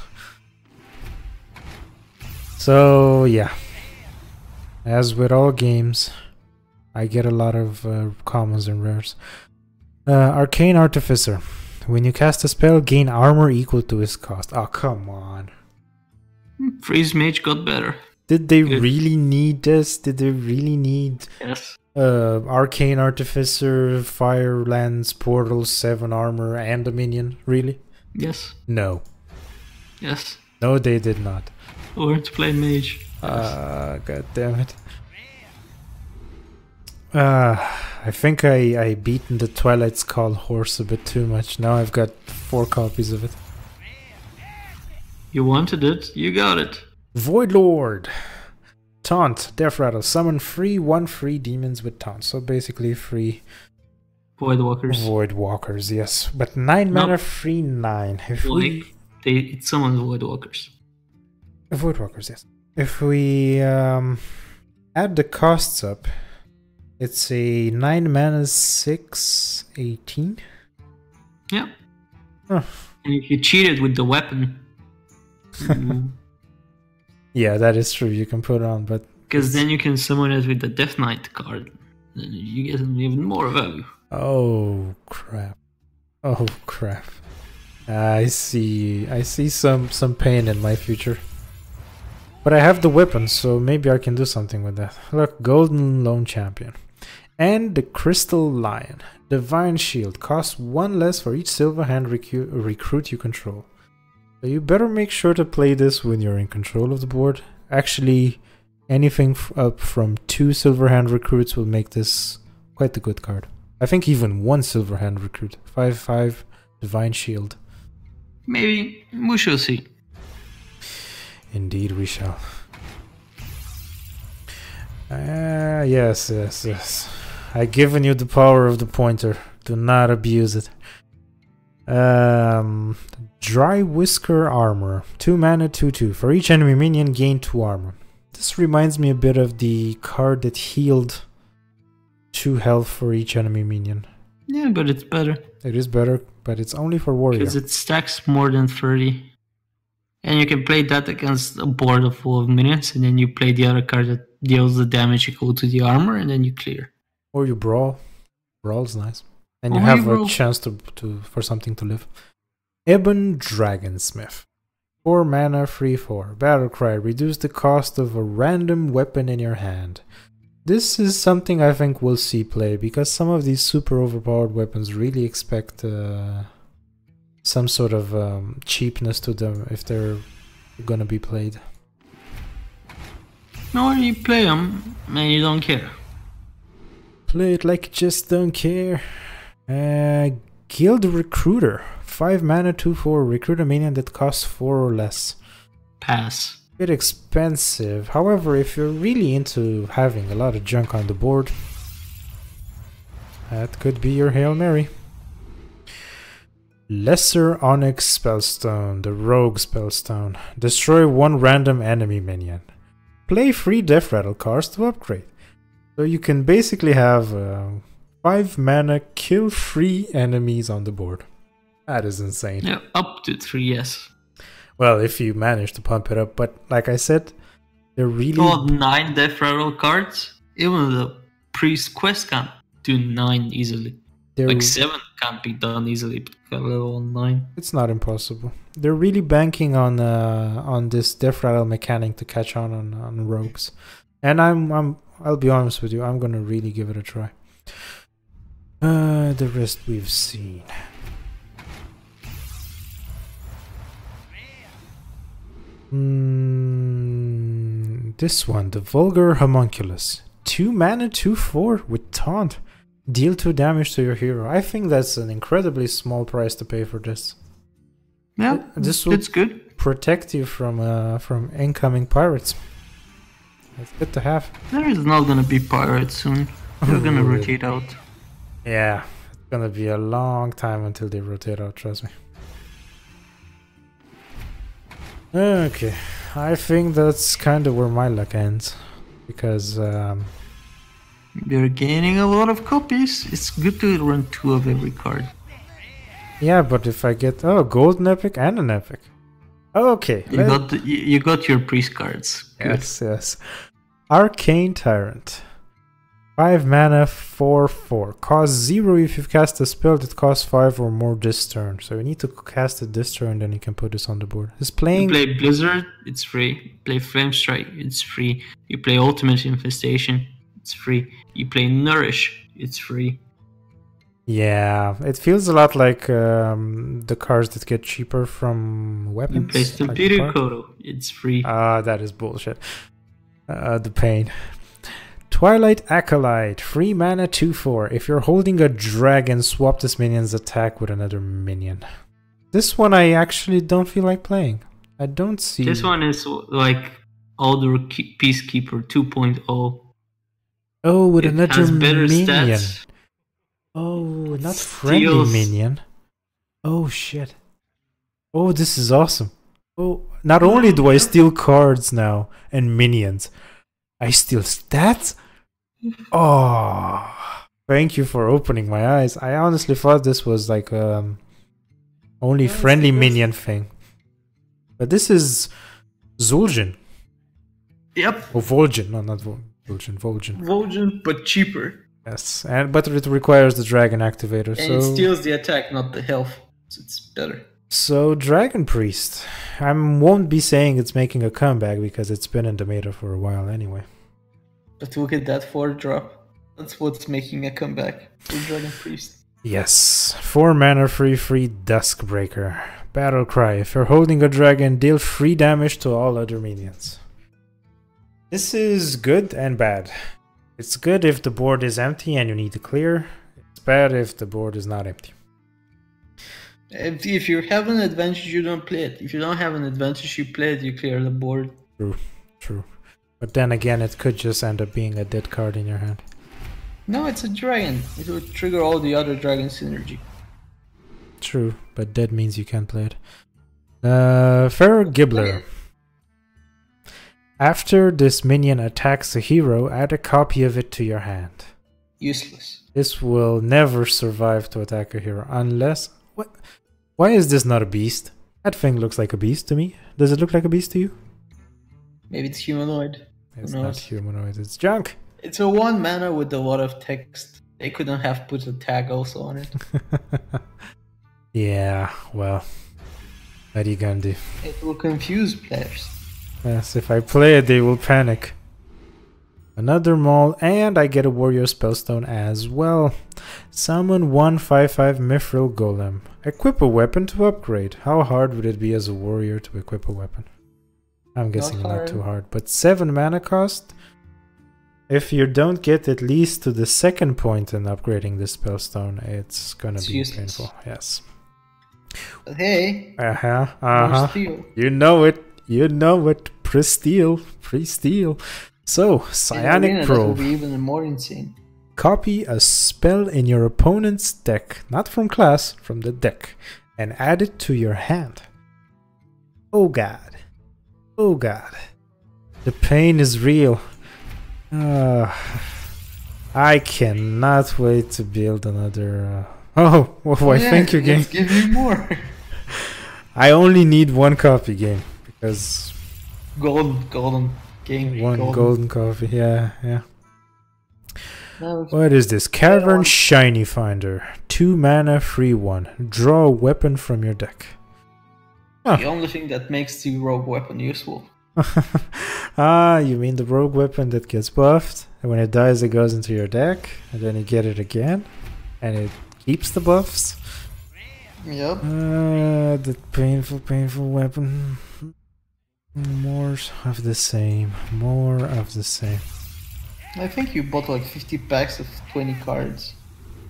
So, yeah. As with all games, I get a lot of commons and rares. Arcane Artificer. When you cast a spell, gain armor equal to its cost. Oh, come on. Freeze Mage got better. Did they really need this? Did they really need... Yes. Arcane Artificer, Fire, Lands, Portals, 7 armor, and a minion? Really? Yes. No. Yes. No, they did not. Or to play Mage. God damn it. I think I beaten the Twilight Skull horse a bit too much. Now I've got 4 copies of it. You wanted it, you got it. Void Lord. Taunt, Death Rattle. Summon 1 free demons with taunt. So basically free Void Walkers. Void Walkers, yes. But 9 mana, free 9. If it summons Void Walkers. Void Walkers, yes. If we add the costs up, it's a 9 mana 6, 18. Yeah. Huh. And if you cheated with the weapon, Yeah, that is true. You can put it on, but because then you can summon it with the Death Knight card, then you get even more value. oh crap! Oh crap! I see some pain in my future. But I have the weapon, so maybe I can do something with that. Look, Golden Lone Champion. And the Crystal Lion. Divine Shield. Costs 1 less for each Silver Hand recruit you control. So you better make sure to play this when you're in control of the board. Actually, anything up from 2 Silver Hand recruits will make this quite a good card. I think even 1 Silver Hand recruit. 5/5 Divine Shield. Maybe. We shall see. Indeed we shall. Yes. I've given you the power of the pointer. Do not abuse it. Dry Whisker Armor. 2 mana, 2/2. For each enemy minion, gain 2 armor. This reminds me a bit of the card that healed 2 health for each enemy minion. Yeah, but it's better. It is better, but it's only for warrior. Because it stacks more than 30. And you can play that against a board full of minions, and then you play the other card that deals the damage equal to the armor, and then you clear. Or you brawl. Brawl's nice. And you have a chance for something to live. Ebon Dragonsmith. 4 mana, 3/4. Battlecry. Reduce the cost of a random weapon in your hand. This is something I think we'll see play, because some of these super overpowered weapons really expect some sort of cheapness to them if they're gonna be played. No, you play them and you don't care. Play it like you just don't care. Guild Recruiter. 5 mana, 2/4. Recruit a minion that costs 4 or less. Pass. Bit expensive. However, if you're really into having a lot of junk on the board, that could be your Hail Mary. Lesser Onyx Spellstone, the Rogue Spellstone. Destroy 1 random enemy minion. Play 3 Death Rattle cards to upgrade. So you can basically have 5 mana, kill 3 enemies on the board. That is insane. Yeah, up to 3, yes. Well, if you manage to pump it up, but like I said, they're really... Oh, 9 Death Rattle cards? Even the Priest Quest can't do 9 easily. Like 7 can't be done easily, but level 9. It's not impossible. They're really banking on this Death Rattle mechanic to catch on rogues. And I'll be honest with you, I'm gonna really give it a try. The rest we've seen. This one, the Vulgar Homunculus. 2 mana, 2/4 with Taunt. Deal 2 damage to your hero. I think that's an incredibly small price to pay for this. Yeah, this will it's good. Protect you from incoming pirates. That's good to have. There is not gonna be pirates soon. They're gonna rotate out. Yeah, it's gonna be a long time until they rotate out, trust me. Okay, I think that's kind of where my luck ends. Because, you're gaining a lot of copies. It's good to run 2 of every card. yeah, but if I get... Oh, Golden Epic and an Epic. Okay. You got your priest cards. Good. Yes. Arcane Tyrant. 5 mana, 4/4. Cost 0 if you've cast a spell that costs 5 or more this turn. So you need to cast it this turn, then you can put this on the board. It's playing... You play Blizzard, it's free. You play Flame Strike, it's free. You play Ultimate Infestation, it's free. You play Nourish, it's free. Yeah, it feels a lot like the cards that get cheaper from weapons. You play Stampede Kodo, it's free. That is bullshit. The pain. Twilight Acolyte, 3 mana, 2/4. If you're holding a dragon, swap this minion's attack with another minion. This one I actually don't feel like playing. I don't see... This one is like Elder Peacekeeper 2.0. Oh, with another better minion. Stats. Oh, not friendly minion. Oh, shit. Oh, this is awesome. Oh, not only do I steal cards now and minions, I steal stats? Oh, thank you for opening my eyes. I honestly thought this was like only friendly minion thing. But this is Zul'jin. Yep. Oh, Vol'jin. No, not Zul'jin. Vol'jin. Vol'jin, but cheaper. Yes, but it requires the dragon activator. And so it steals the attack, not the health. So it's better. So Dragon Priest. I won't be saying it's making a comeback because it's been in the meta for a while anyway. But look at that 4-drop. That's what's making a comeback for Dragon Priest. Yes, 4 mana free Duskbreaker. Battle Cry. If you're holding a dragon, deal 3 damage to all other minions. This is good and bad. It's good if the board is empty and you need to clear. It's bad if the board is not empty. If you have an advantage, you don't play it. If you don't have an advantage, you play it, you clear the board. True. But then again, it could just end up being a dead card in your hand. No, it's a dragon. It will trigger all the other dragon synergy. True, but dead means you can't play it. Pharaoh Gibbler. After this minion attacks a hero, add a copy of it to your hand. Useless. This will never survive to attack a hero unless... What? Why is this not a beast? That thing looks like a beast to me. Does it look like a beast to you? Maybe it's humanoid. It's not humanoid, it's junk. It's a 1 mana with a lot of text. They couldn't have put a tag also on it. Yeah, well, what are you gonna do? It will confuse players. Yes, if I play it, they will panic. Another Maul, and I get a Warrior Spellstone as well. Summon 1/5/5 Mithril Golem. Equip a weapon to upgrade. How hard would it be as a warrior to equip a weapon? I'm guessing not too hard. But 7 mana cost? If you don't get at least to the 2nd point in upgrading this Spellstone, it's gonna be useless. painful. Yes. But hey, more steel. You know it. You know it. Pre-steal. So, Psionic Probe. That will be even more insane. Copy a spell in your opponent's deck, not from class, from the deck, and add it to your hand. Oh god. Oh god. The pain is real. I cannot wait to build another... why thank you, game. Let's give you more. I only need 1 copy, game, because... Golden game. One golden coffee, yeah. No, What is this? Cavern Shiny Finder. 2 mana, free 1. Draw a weapon from your deck. the only thing that makes the rogue weapon useful. You mean the rogue weapon that gets buffed, and when it dies it goes into your deck, and then you get it again, and it keeps the buffs? Yep. The painful weapon. More of the same. I think you bought like 50 packs of 20 cards.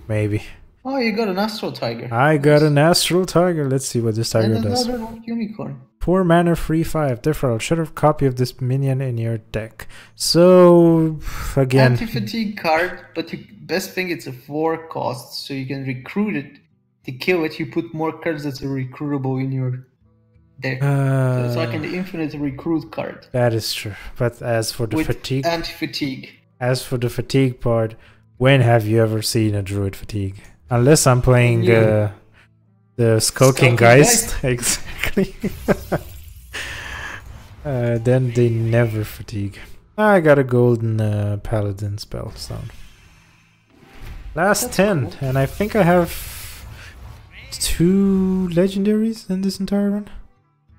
Maybe. Oh, you got an Astral Tiger. I got an Astral Tiger. Let's see what this tiger does. And another unicorn. 4 mana, free 5. Default. Should have a copy of this minion in your deck. So, again... Anti-fatigue card, but the best thing, it's a 4 cost, so you can recruit it. To kill it, you put more cards that are recruitable in your deck. So it's like an infinite recruit card. That is true. But as for the fatigue... Anti-fatigue. As for the fatigue part, when have you ever seen a druid fatigue? Unless I'm playing the Skulking Geist. Exactly. Then they never fatigue. I got a golden paladin spellstone. That's 10, cool. And I think I have 2 legendaries in this entire run.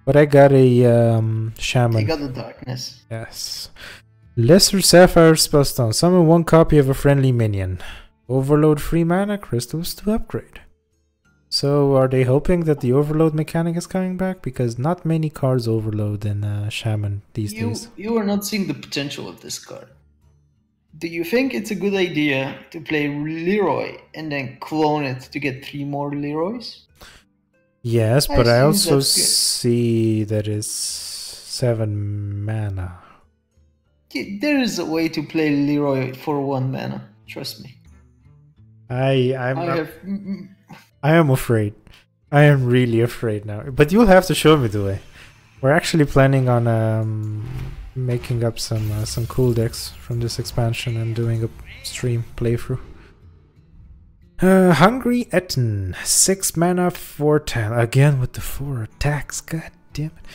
But I got a shaman. I got the darkness. Yes. Lesser Sapphire Spellstone. Summon 1 copy of a friendly minion. Overload 3 mana crystals to upgrade. So are they hoping that the overload mechanic is coming back? Because not many cards overload in Shaman these days. You are not seeing the potential of this card. Do you think it's a good idea to play Leroy and then clone it to get 3 more Leroys? Yes, but I also see that it's 7 mana. There is a way to play Leroy for 1 mana. Trust me. I am afraid. I am really afraid now. But you'll have to show me the way. We're actually planning on making up some cool decks from this expansion and doing a stream playthrough. Hungry Etten, 6 mana, 4/10. Again with the 4 attacks, god damn it.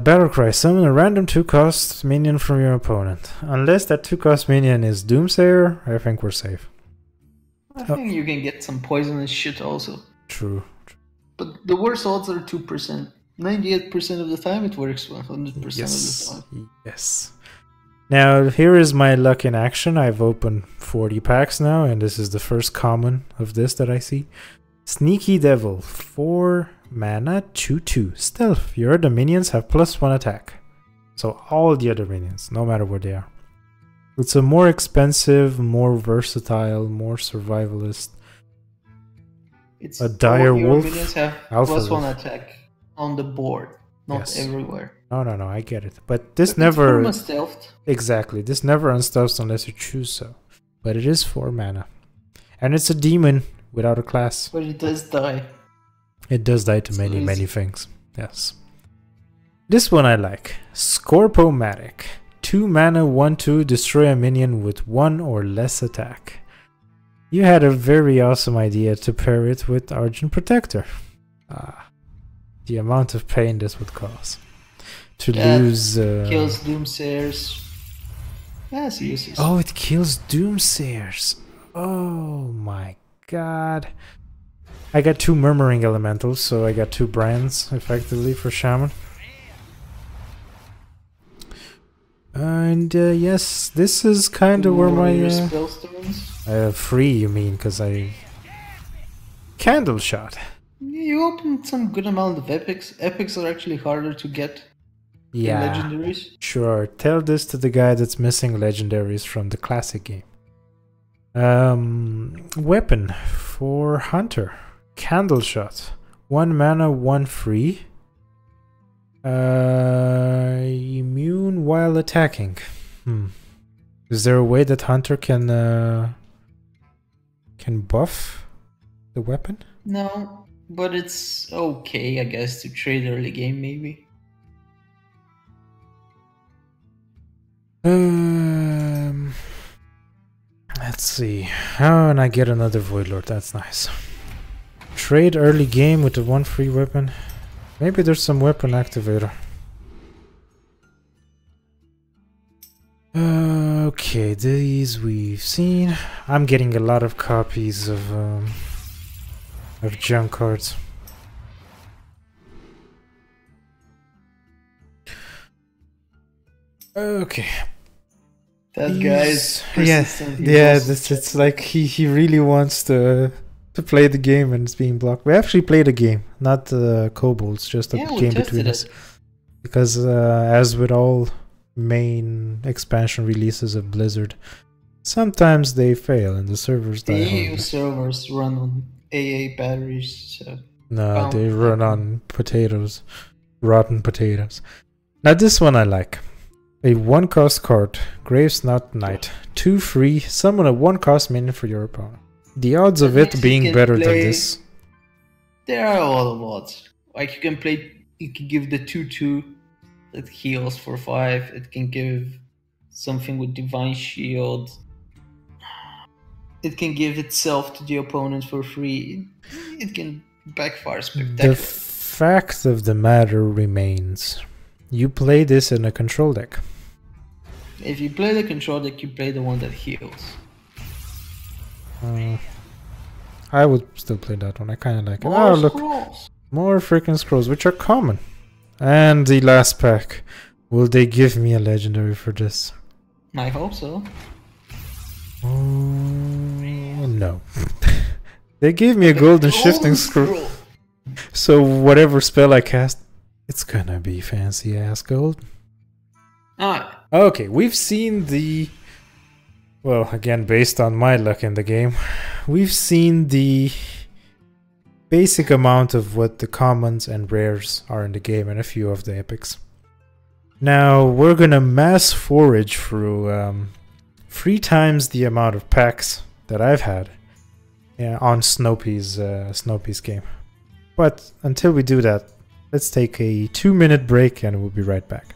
Battlecry, summon a random 2-cost minion from your opponent. Unless that 2-cost minion is Doomsayer, I think we're safe. I think you can get some poisonous shit also. True. But the worst odds are 2%. 98% of the time it works 100% of the time. Yes. Now, here is my luck in action. I've opened 40 packs now, and this is the first common of this that I see. Sneaky Devil, 4 mana, 2/2. Stealth. Your other minions have +1 attack. So all the other minions, no matter where they are. It's a more expensive, more versatile, more survivalist. It's a dire all your wolf. minions have +1 attack on the board, not everywhere. No, I get it. But this But never... It's stealthed. Exactly. This never unstuffs unless you choose so. But it is 4 mana. And it's a demon without a class. But it does die. It does die to many things. Yes. This one I like. Scorpomatic. 2 mana, 1/2, destroy a minion with 1 or less attack. You had a very awesome idea to pair it with Argent Protector. The amount of pain this would cause. To lose... kills Doomsayers. Yes, uses. Oh, it kills Doomsayers. Oh my god. I got 2 Murmuring Elementals, so I got 2 brands, effectively, for Shaman. And yes, this is kind of where my... Spellstones? 3, you mean, because I... Candle Shot. You opened some good amount of epics. Epics are actually harder to get Yeah, than legendaries. Sure. Tell this to the guy that's missing legendaries from the classic game. Weapon for Hunter. Candle Shot. 1 mana, 1 free. Immune while attacking. Is there a way that Hunter can buff the weapon? No. But it's okay, I guess, to trade early game, maybe. Let's see. Oh, and I get another Void Lord. That's nice. Trade early game with the 1 free weapon. Maybe there's some weapon activator. Okay, these we've seen. I'm getting a lot of copies of junk cards. Okay. That guy's it's like he really wants to play the game and it's being blocked. We actually played a game, not Kobolds, just a game between us. Because as with all main expansion releases of Blizzard, sometimes they fail and the servers die. The EU servers run on AA batteries, so... No, they run on potatoes. Rotten potatoes. Now this one I like. A 1-cost card, Gravesnut Knight. 2 free, summon a 1-cost minion for your opponent. The odds of it being better than this... There are a lot of odds. Like you can give the 2/2 that heals for 5. It can give something with Divine Shield. It can give itself to the opponent for free. It can backfire spectacularly. The fact of the matter remains. You play this in a control deck. If you play the control deck, you play the one that heals. I would still play that one. I kind of like it. More look. scrolls. More freaking scrolls, which are common. And the last pack. Will they give me a legendary for this? I hope so. No. They gave me a golden shifting scroll. So whatever spell I cast, it's gonna be fancy ass gold. Okay, we've seen the... Well, again, based on my luck in the game, we've seen the basic amount of what the commons and rares are in the game and a few of the epics. Now, we're gonna mass forage through 3 times the amount of packs that I've had on Snopey's game. But until we do that, Let's take a 2-minute break and we'll be right back.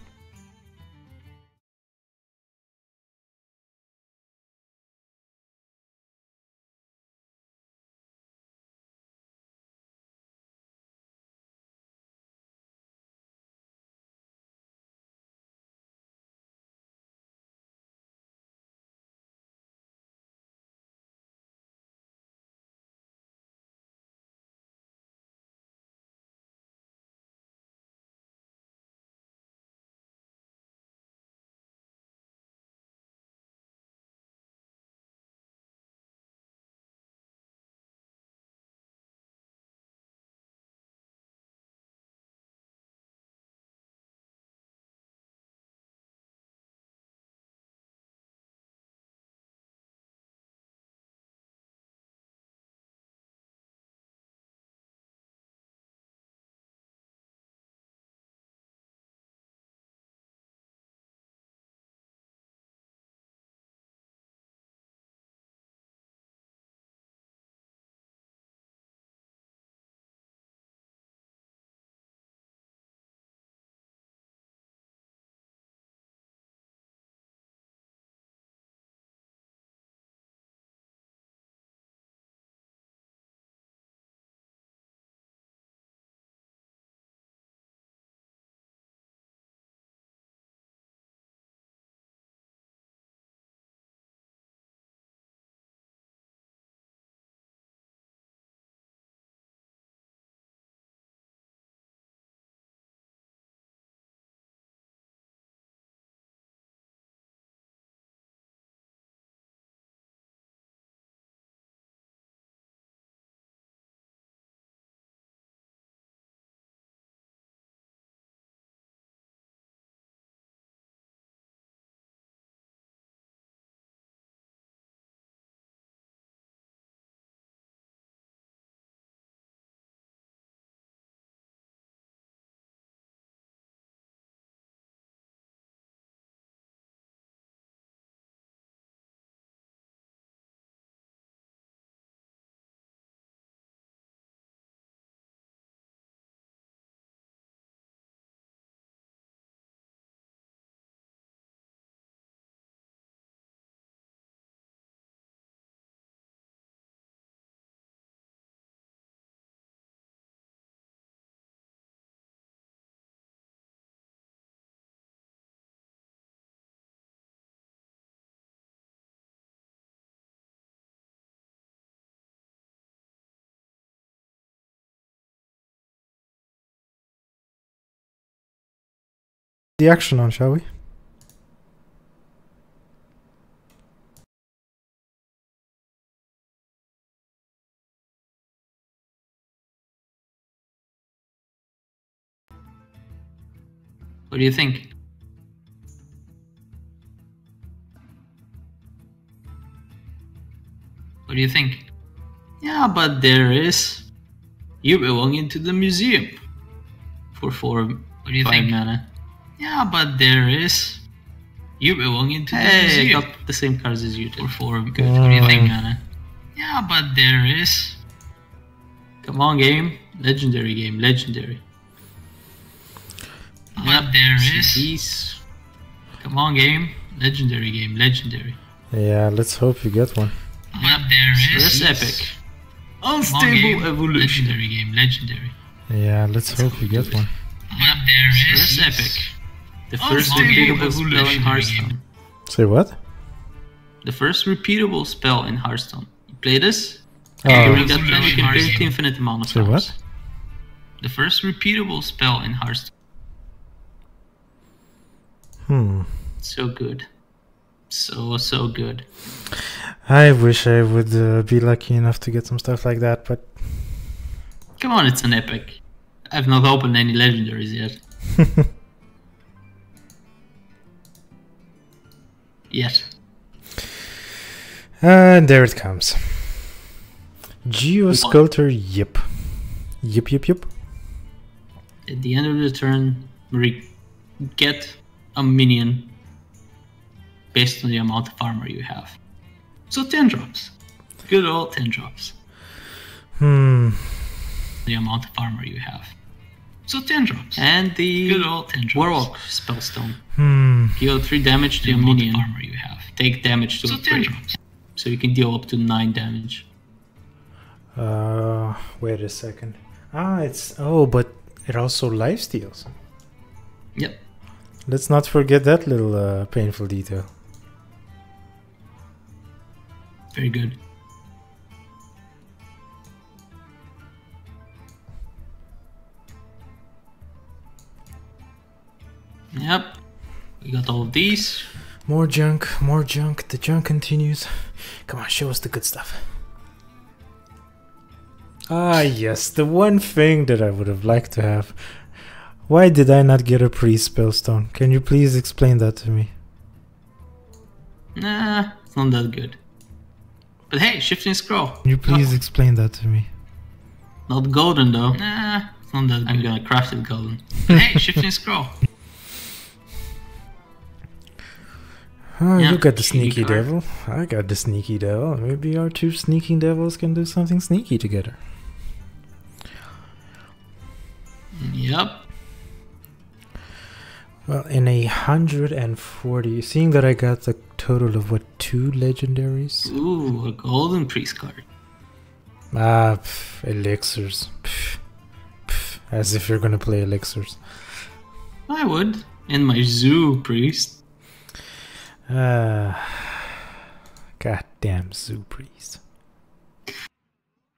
The action on, shall we? What do you think? What do you think? Yeah, but there is. You belong into the museum. For 4 what do you 5 think? Mana. Yeah, but there is. You belong into the museum. I got the same cards as you did. For 4 good. What do you think, Mana? Yeah, but there is. Come on, game. Legendary game. Legendary. But there is. Come on, game. Legendary game. Legendary. Yeah, let's hope you get one. But there is. Epic. Unstable evolution. Legendary game. Legendary. Yeah, let's hope you get one. But there is. Epic. The first repeatable spell in Hearthstone. Say what? The first repeatable spell in Hearthstone. You play this? Oh. During that time you can play it infinite amount of Say times. what? The first repeatable spell in Hearthstone. So good. So good. I wish I would be lucky enough to get some stuff like that, but... Come on, it's an epic. I've not opened any legendaries yet. Yet. And there it comes. Geosculptor, yep. Yep. At the end of the turn, get a minion based on the amount of armor you have. So 10 drops. Good old 10 drops. The amount of armor you have. So 10 drops. And the good old 10 drops. Warlock Spellstone. Deal 3 damage to your minion. Armor you have. Take damage to so 10 drops. So you can deal up to 9 damage. Wait a second. But it also lifesteals. Yep. Let's not forget that little painful detail. Very good. Yep. We got all of these. More junk, more junk. The junk continues. Come on, show us the good stuff. Ah, yes, the one thing that I would have liked to have. Why did I not get a pre-spellstone? Can you please explain that to me? Nah, it's not that good. But hey, shifting scroll. Can you please explain that to me? Not golden though. Nah, it's not that good. I'm gonna craft it golden. But hey, shifting scroll. Oh, yeah, you got the sneaky devil. I got the sneaky devil. Maybe our two sneaking devils can do something sneaky together. Yep. Well, in 140, seeing that I got a total of what, 2 legendaries? Ooh, a golden priest card. Elixirs. As if you're gonna play elixirs. I would. And my zoo priest. Goddamn zoo priest.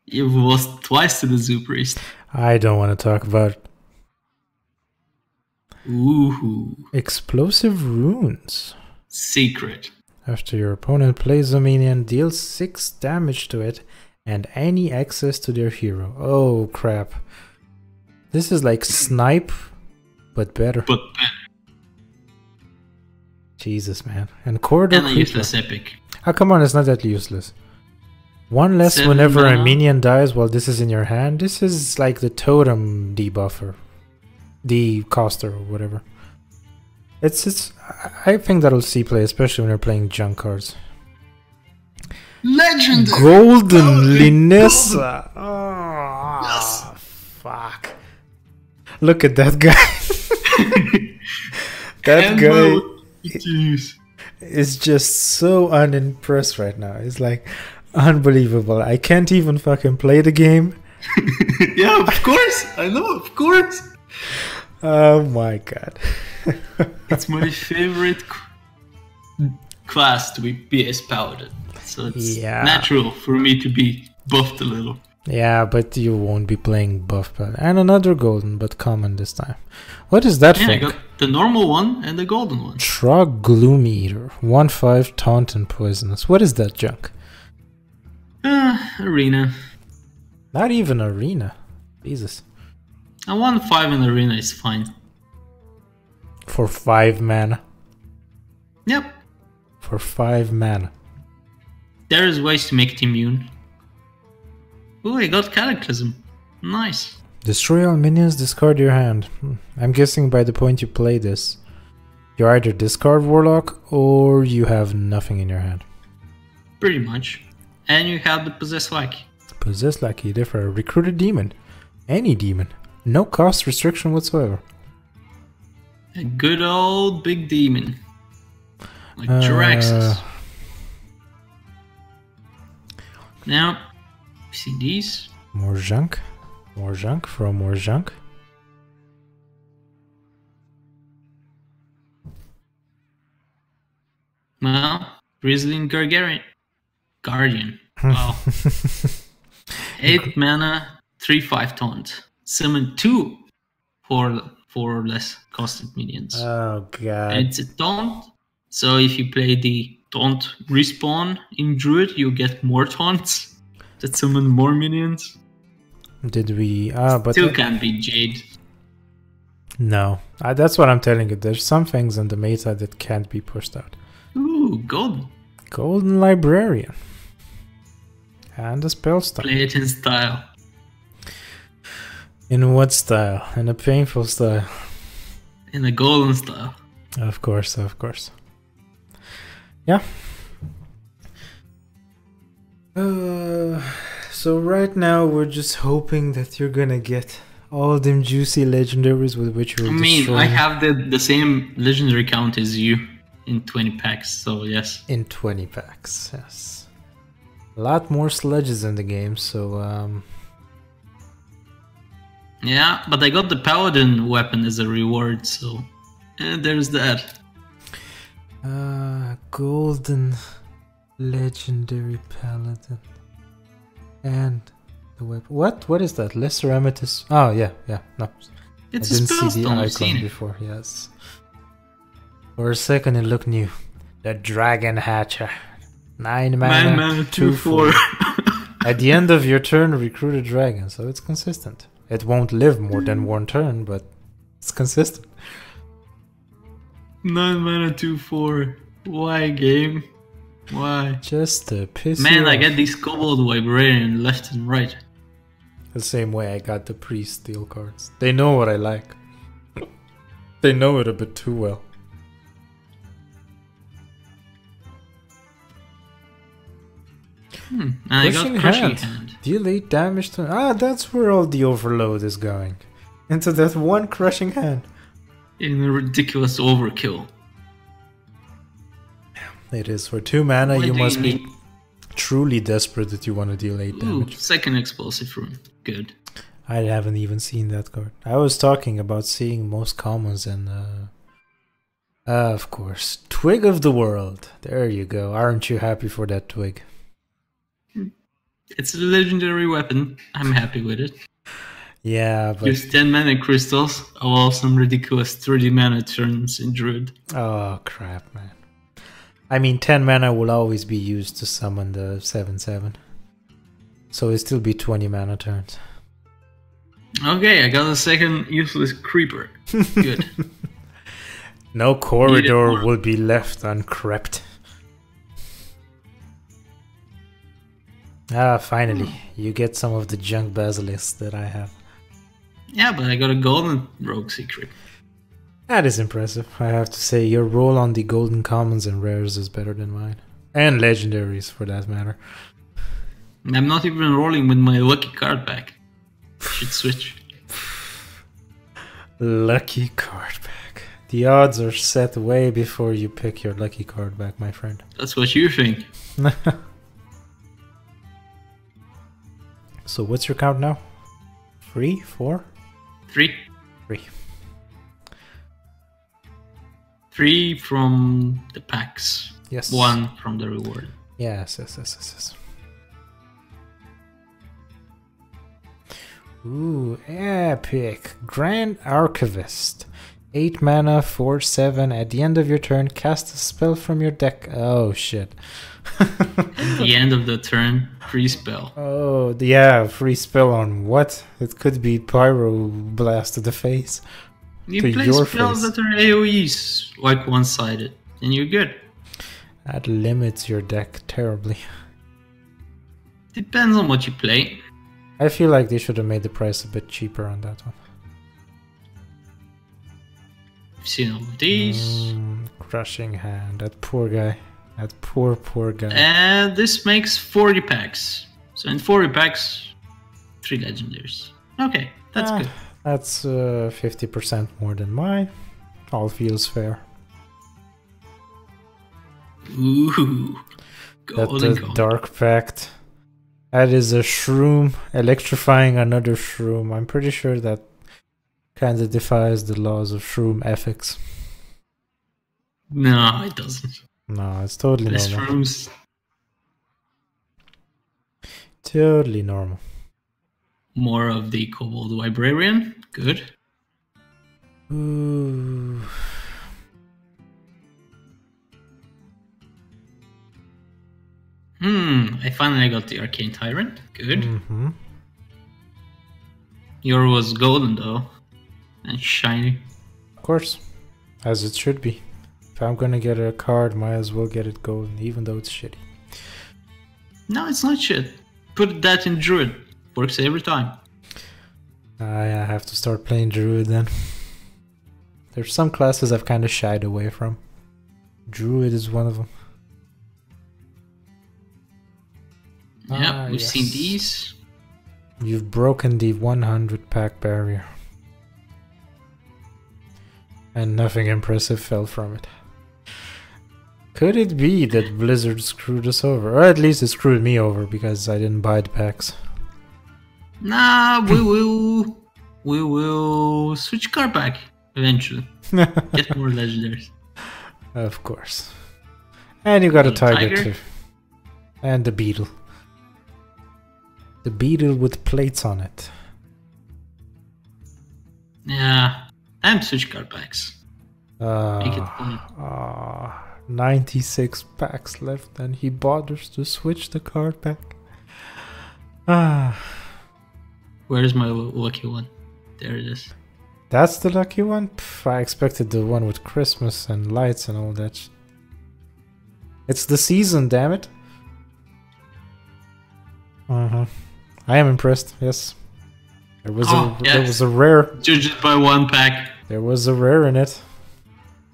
You've lost twice to the zoo priest. I don't want to talk about it. Ooh. Explosive runes. Secret. After your opponent plays a minion, deal 6 damage to it and any access to their hero. Oh crap. This is like snipe, but better. Jesus, man. And Corridor and a useless epic. Oh, come on, it's not that useless. 1 less whenever a minion dies while this is in your hand. This is like the totem debuffer. Decoster or whatever. I think that'll see play, especially when you're playing junk cards. Legendary! Golden Linessa! Oh, yes. Fuck. Look at that guy. That guy is just so unimpressed right now. It's like unbelievable. I can't even fucking play the game. Yeah, of course. I know, of course. Oh my god. It's my favorite class to be PS Paladin. So it's natural for me to be buffed a little. Yeah, but you won't be playing buff paladin. And another golden, but common this time. What is that thing? I got the normal one and the golden one. Trog Gloom Eater. 1/5 taunt and poisonous. What is that junk? Arena. Not even arena. Jesus. A 1/5 in arena is fine. For 5 mana. Yep. For 5 mana. There is ways to make it immune. Ooh, I got Cataclysm. Nice. Destroy all minions, discard your hand. I'm guessing by the point you play this, you either discard Warlock or you have nothing in your hand. Pretty much. And you have the Possess Lackey. Possess Lackey, therefore recruit a demon. Any demon. No cost restriction whatsoever. A good old big demon. Like Jiraxxus. Now, see these? More junk. More junk from more junk. Well, Grizzling Guardian. Wow. 8 mana, 3/5 taunt. Summon 2 4 or less costed minions. Oh god. And it's a taunt. So if you play the taunt respawn in Druid, you get more taunts that summon more minions. Did we... but still can't be Jade. No. That's what I'm telling you. There's some things in the meta that can't be pushed out. Ooh, golden. Golden Librarian. And a spell style. Play it in style. In what style? In a painful style. In a golden style. Of course, of course. Yeah. So right now we're just hoping that you're gonna get All them juicy legendaries with which you're I mean, destroying. I have the same legendary count as you in 20 packs, so yes. In 20 packs, yes. A lot more sledges in the game, so Yeah, but I got the paladin weapon as a reward, so there's that. golden legendary paladin. And the weapon. What is that? Lesser amethyst. Oh yeah, no. It's I a didn't see the spellstone, I've seen icon it. before, yes. For a second it looked new. The Dragon Hatcher. 9 mana, 2/4. At the end of your turn, recruit a dragon, so it's consistent. It won't live more than one turn, but it's consistent. 9 mana, 2/4. Why, game? Why? Just to piss you Man, I off. get these Kobold Librarian left and right. The same way I got the Priest Steel cards. They know what I like. They know it a bit too well. And I got Crushing Hand. Deal 8 damage to... that's where all the overload is going. Into that one Crushing Hand. In a ridiculous overkill. It is. For 2 mana, Why you do must you be need- truly desperate that you want to deal 8 Ooh, damage. second explosive rune. Good. I haven't even seen that card. I was talking about seeing most commons and... of course. Twig of the World. There you go. Aren't you happy for that twig? It's a legendary weapon. I'm happy with it. Yeah, but... Gives 10 mana crystals, allow some ridiculous 30 mana turns in Druid. Oh, crap, man. I mean, 10 mana will always be used to summon the 7/7. So it'll still be 20 mana turns. Okay, I got a second useless creeper. Good. No corridor more. will be left uncrept. Finally, you get some of the junk basilisks that I have. Yeah, but I got a golden rogue secret. That is impressive. I have to say, your roll on the golden commons and rares is better than mine. And legendaries, for that matter. I'm not even rolling with my lucky card pack. Should switch. Lucky card back. The odds are set way before you pick your lucky card back, my friend. That's what you think. So what's your count now? 3? 4? 3. 3. 3 from the packs. Yes. 1 from the reward. Yes. Ooh, epic. Grand Archivist. 8 mana, 4/7. At the end of your turn, cast a spell from your deck. Oh, shit. At the end of the turn, free spell. Oh, yeah, free spell on what? It could be Pyro Blast to the face. You To play your spells face. that are AoEs, like one-sided, and you're good. That limits your deck terribly. Depends on what you play. I feel like they should have made the price a bit cheaper on that one. I've seen all of these. Crushing Hand. That poor guy. That poor guy. And this makes 40 packs. So in 40 packs, 3 legendaries. Okay, that's good. That's 50% more than mine. All feels fair. Ooh. That Golden gold. Dark Pact. That is a shroom electrifying another shroom. I'm pretty sure that kind of defies the laws of shroom ethics. No, it doesn't. No, it's totally Best normal. rooms. Totally normal. More of the Kobold Librarian. Good. Ooh. I finally got the Arcane Tyrant. Good. Mm-hmm. Yours was golden though. And shiny. Of course. As it should be. If I'm gonna get a card, might as well get it golden, even though it's shitty. No, it's not shit. Put that in Druid. Works every time. I have to start playing Druid then. There's some classes I've kind of shied away from. Druid is one of them. Yeah, we've seen yes. these. You've broken the 100 pack barrier. And nothing impressive fell from it. Could it be that Blizzard screwed us over? Or at least it screwed me over because I didn't buy the packs. Nah, we will switch card back eventually. Get more legendaries. Of course. And you got a tiger tiger too. And the beetle. The beetle with plates on it. Yeah, and switch card backs. Make it fun. 96 packs left and he bothers to switch the card back. Ah. Where's my lucky one? There it is. That's the lucky one? Pff, I expected the one with Christmas and lights and all that. It's the season, damn it. I am impressed, yes. There was a rare. Judged by one pack. There was a rare in it.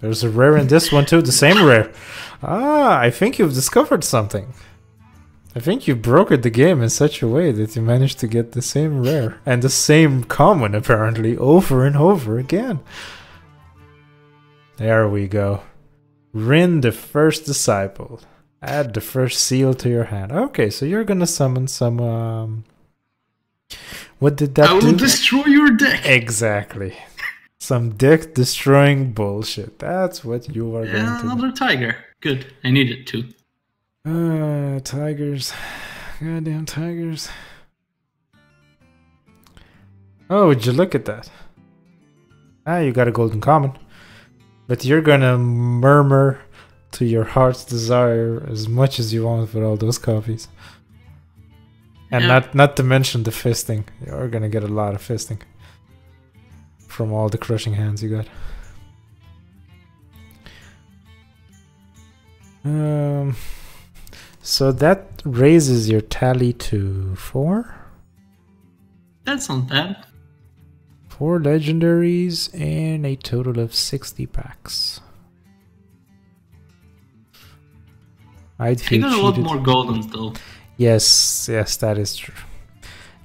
There's a rare in this one too, the same rare. Ah, I think you've discovered something. I think you brokered the game in such a way that you managed to get the same rare and the same common apparently over and over again. There we go. Rin the first disciple. Add the first seal to your hand. Okay, so you're gonna summon some what did that do? I will destroy your deck. Exactly. Some deck destroying bullshit. That's what you are going to do. Another tiger. Good. I need it too. Tigers. Goddamn tigers. Oh, would you look at that? Ah, you got a golden common. But you're gonna murmur to your heart's desire as much as you want for all those copies. And not to mention the fisting. You're gonna get a lot of fisting. From all the crushing hands you got. So that raises your tally to 4? That's not bad. 4 legendaries and a total of 60 packs. I'd feel got a cheated. lot more goldens though. Yes, that is true.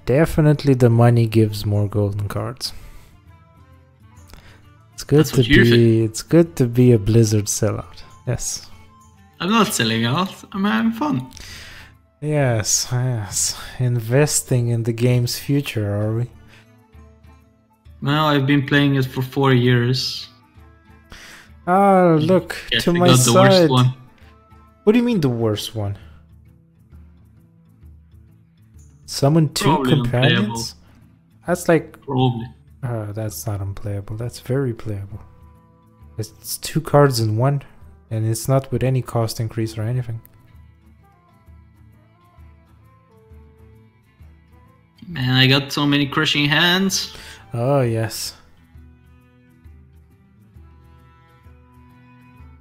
Definitely the money gives more golden cards. It's good to be a Blizzard sellout. Yes. I'm not selling out. I'm having fun. Yes. Investing in the game's future, are we? Well, I've been playing it for 4 years. Ah, look Yes, to I my got the worst side. one. What do you mean the worst one? Summon 2 Probably companions? unplayable. That's like... Probably. that's not unplayable. That's very playable. It's 2 cards in 1. And it's not with any cost increase or anything. Man, I got so many crushing hands. Oh, yes.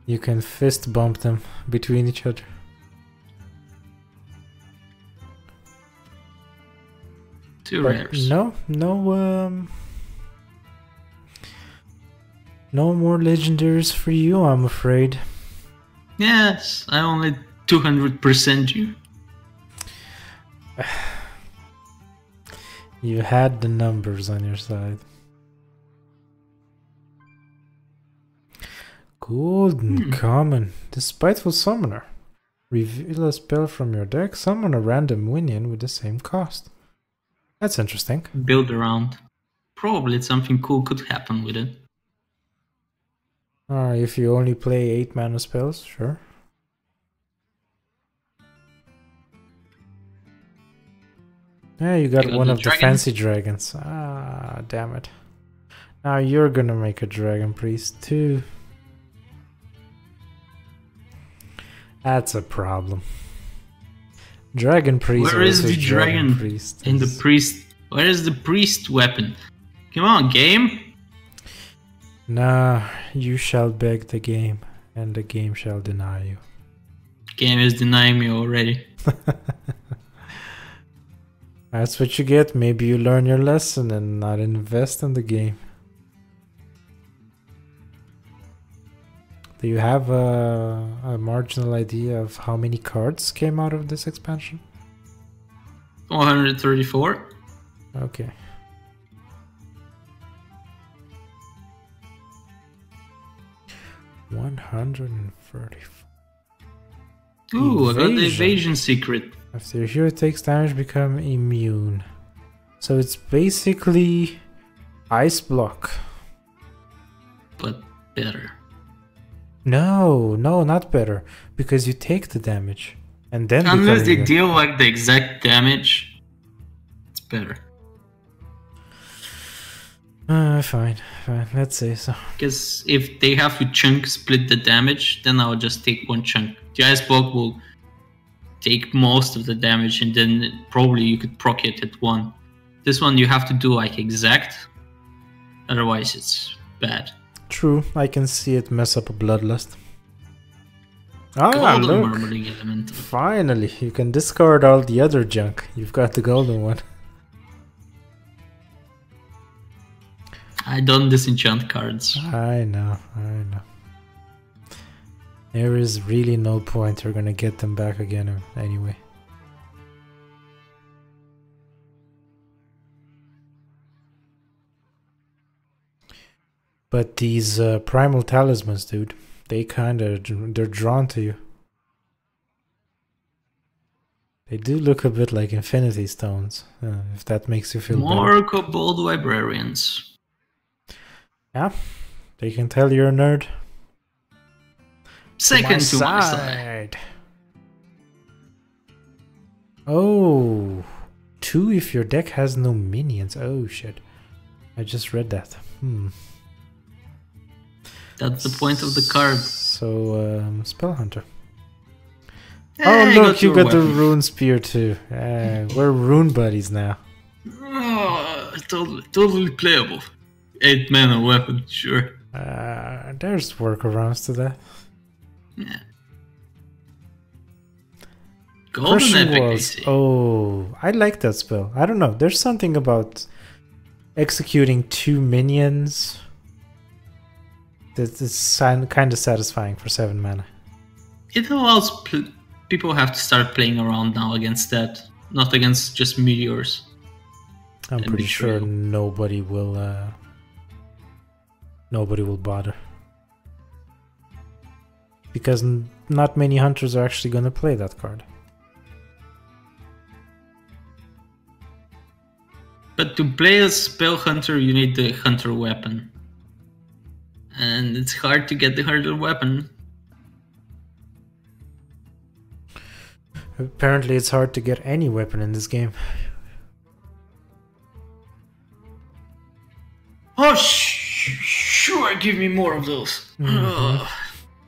You can fist bump them between each other. Two But rares. no more legendaries for you, I'm afraid. Yes, I only 200% you. You had the numbers on your side. Golden common. The spiteful summoner. Reveal a spell from your deck. Summon a random minion with the same cost. That's interesting. Build around. Probably something cool could happen with it. If you only play 8 mana spells, sure. Yeah, you got one of the fancy dragons. Ah, damn it. Now you're gonna make a dragon priest too. That's a problem. Dragon priest. Where is the dragon priest? And the priest? Where is the priest weapon? Come on, game. Nah, you shall beg the game, and the game shall deny you. Game is denying me already. That's what you get. Maybe you learn your lesson and not invest in the game. Do you have a marginal idea of how many cards came out of this expansion? 134. Okay. $130. Ooh, I got the evasion secret. After your hero takes damage, become immune. So it's basically ice block. But better. No, not better. Because you take the damage. And then unless they deal like the exact damage, it's better. Fine. Let's say so. Because if they have to chunk split the damage, then I'll just take one chunk. The ice block will take most of the damage, and then probably you could proc it at one. This one you have to do like exact, otherwise it's bad. True, I can see it mess up a bloodlust. Golden look! Murmuring Elemental. Finally, you can discard all the other junk. You've got the golden one. I don't disenchant cards. I know. There is really no point. You're gonna get them back again anyway. But these primal talismans, dude, they're drawn to you. They do look a bit like infinity stones, if that makes you feel more better. Kobold Librarians. Yeah, they can tell you're a nerd. Second to my side. Oh, 2 if your deck has no minions. Oh shit, I just read that. That's the point of the card. So, Spell Hunter. Hey, oh look, you got the Rune Spear too. We're Rune buddies now. Oh, totally playable. 8 mana weapon, sure. There's workarounds to that. Yeah. Golden Crushing Epic, Walls. Oh, I like that spell. I don't know. There's something about executing 2 minions that's kind of satisfying for 7 mana. It allows people have to start playing around now against that, not against just meteors. I'm pretty sure nobody will bother. Because not many hunters are actually going to play that card. But to play a Spell Hunter, you need the Hunter weapon. And it's hard to get the Hunter weapon. Apparently it's hard to get any weapon in this game. Oh, sure, give me more of those.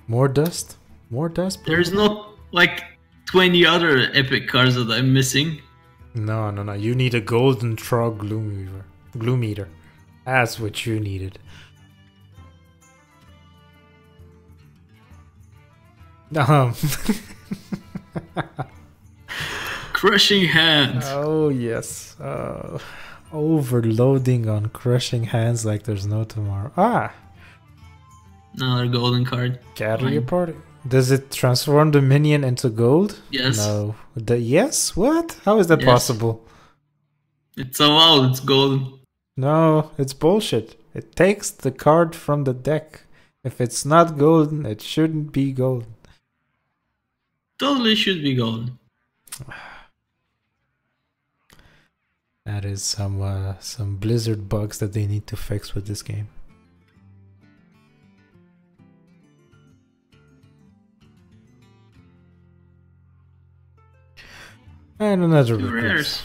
More dust? More dust? There's not like 20 other epic cards that I'm missing. No. You need a golden Trog Gloom Eater. That's what you needed. Crushing Hand. Oh, yes. Overloading on Crushing Hands like there's no tomorrow. Another golden card. Gather your party. Does it transform the minion into gold? Yes. No. Yes? What? How is that possible? It's allowed. It's golden. No, it's bullshit. It takes the card from the deck. If it's not golden, it shouldn't be golden. Totally should be golden. That is some Blizzard bugs that they need to fix with this game. And another rares.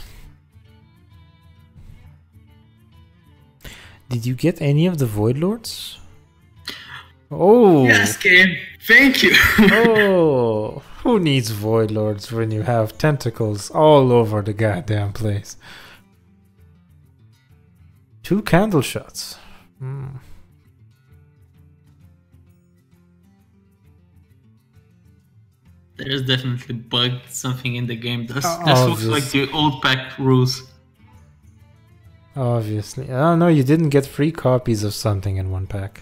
Did you get any of the Void Lords? Oh! Yes, game. Thank you. Oh! Who needs Void Lords when you have tentacles all over the goddamn place? 2 candle shots. There's definitely bugged something in the game. This looks like the old pack rules. Obviously. Oh no, you didn't get 3 copies of something in one pack.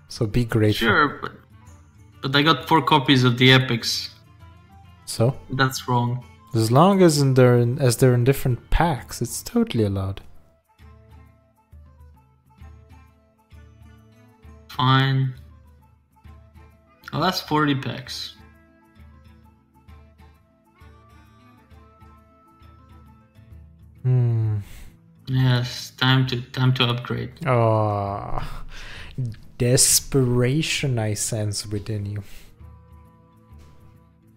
So be grateful. Sure, but I got 4 copies of the epics. So? That's wrong. As long as they're in different packs, it's totally allowed. Fine. Oh, that's 40 packs. Yes, time to upgrade. Oh, desperation I sense within you.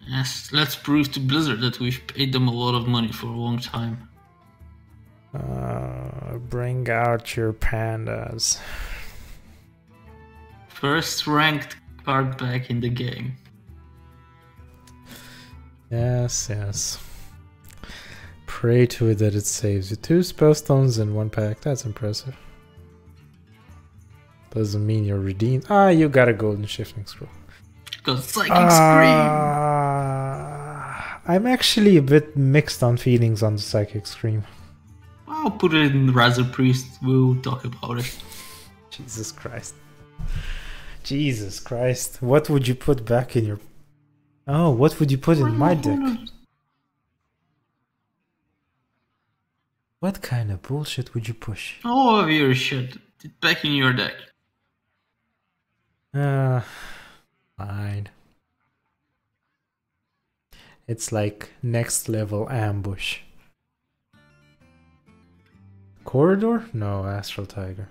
Yes, let's prove to Blizzard that we've paid them a lot of money for a long time. Bring out your pandas. First ranked card pack in the game. Yes. Pray to it that it saves you. 2 spellstones in 1 pack. That's impressive. Doesn't mean you're redeemed. You got a golden shifting scroll. Got Psychic Scream. I'm actually a bit mixed on feelings on the Psychic Scream. I'll put it in Razor Priest. We'll talk about it. Jesus Christ. Jesus Christ. What would you put back in your... Oh, what would you put in my deck? What kind of bullshit would you push? All of your shit back in your deck. Fine. It's like next level ambush. Corridor? No, Astral Tiger.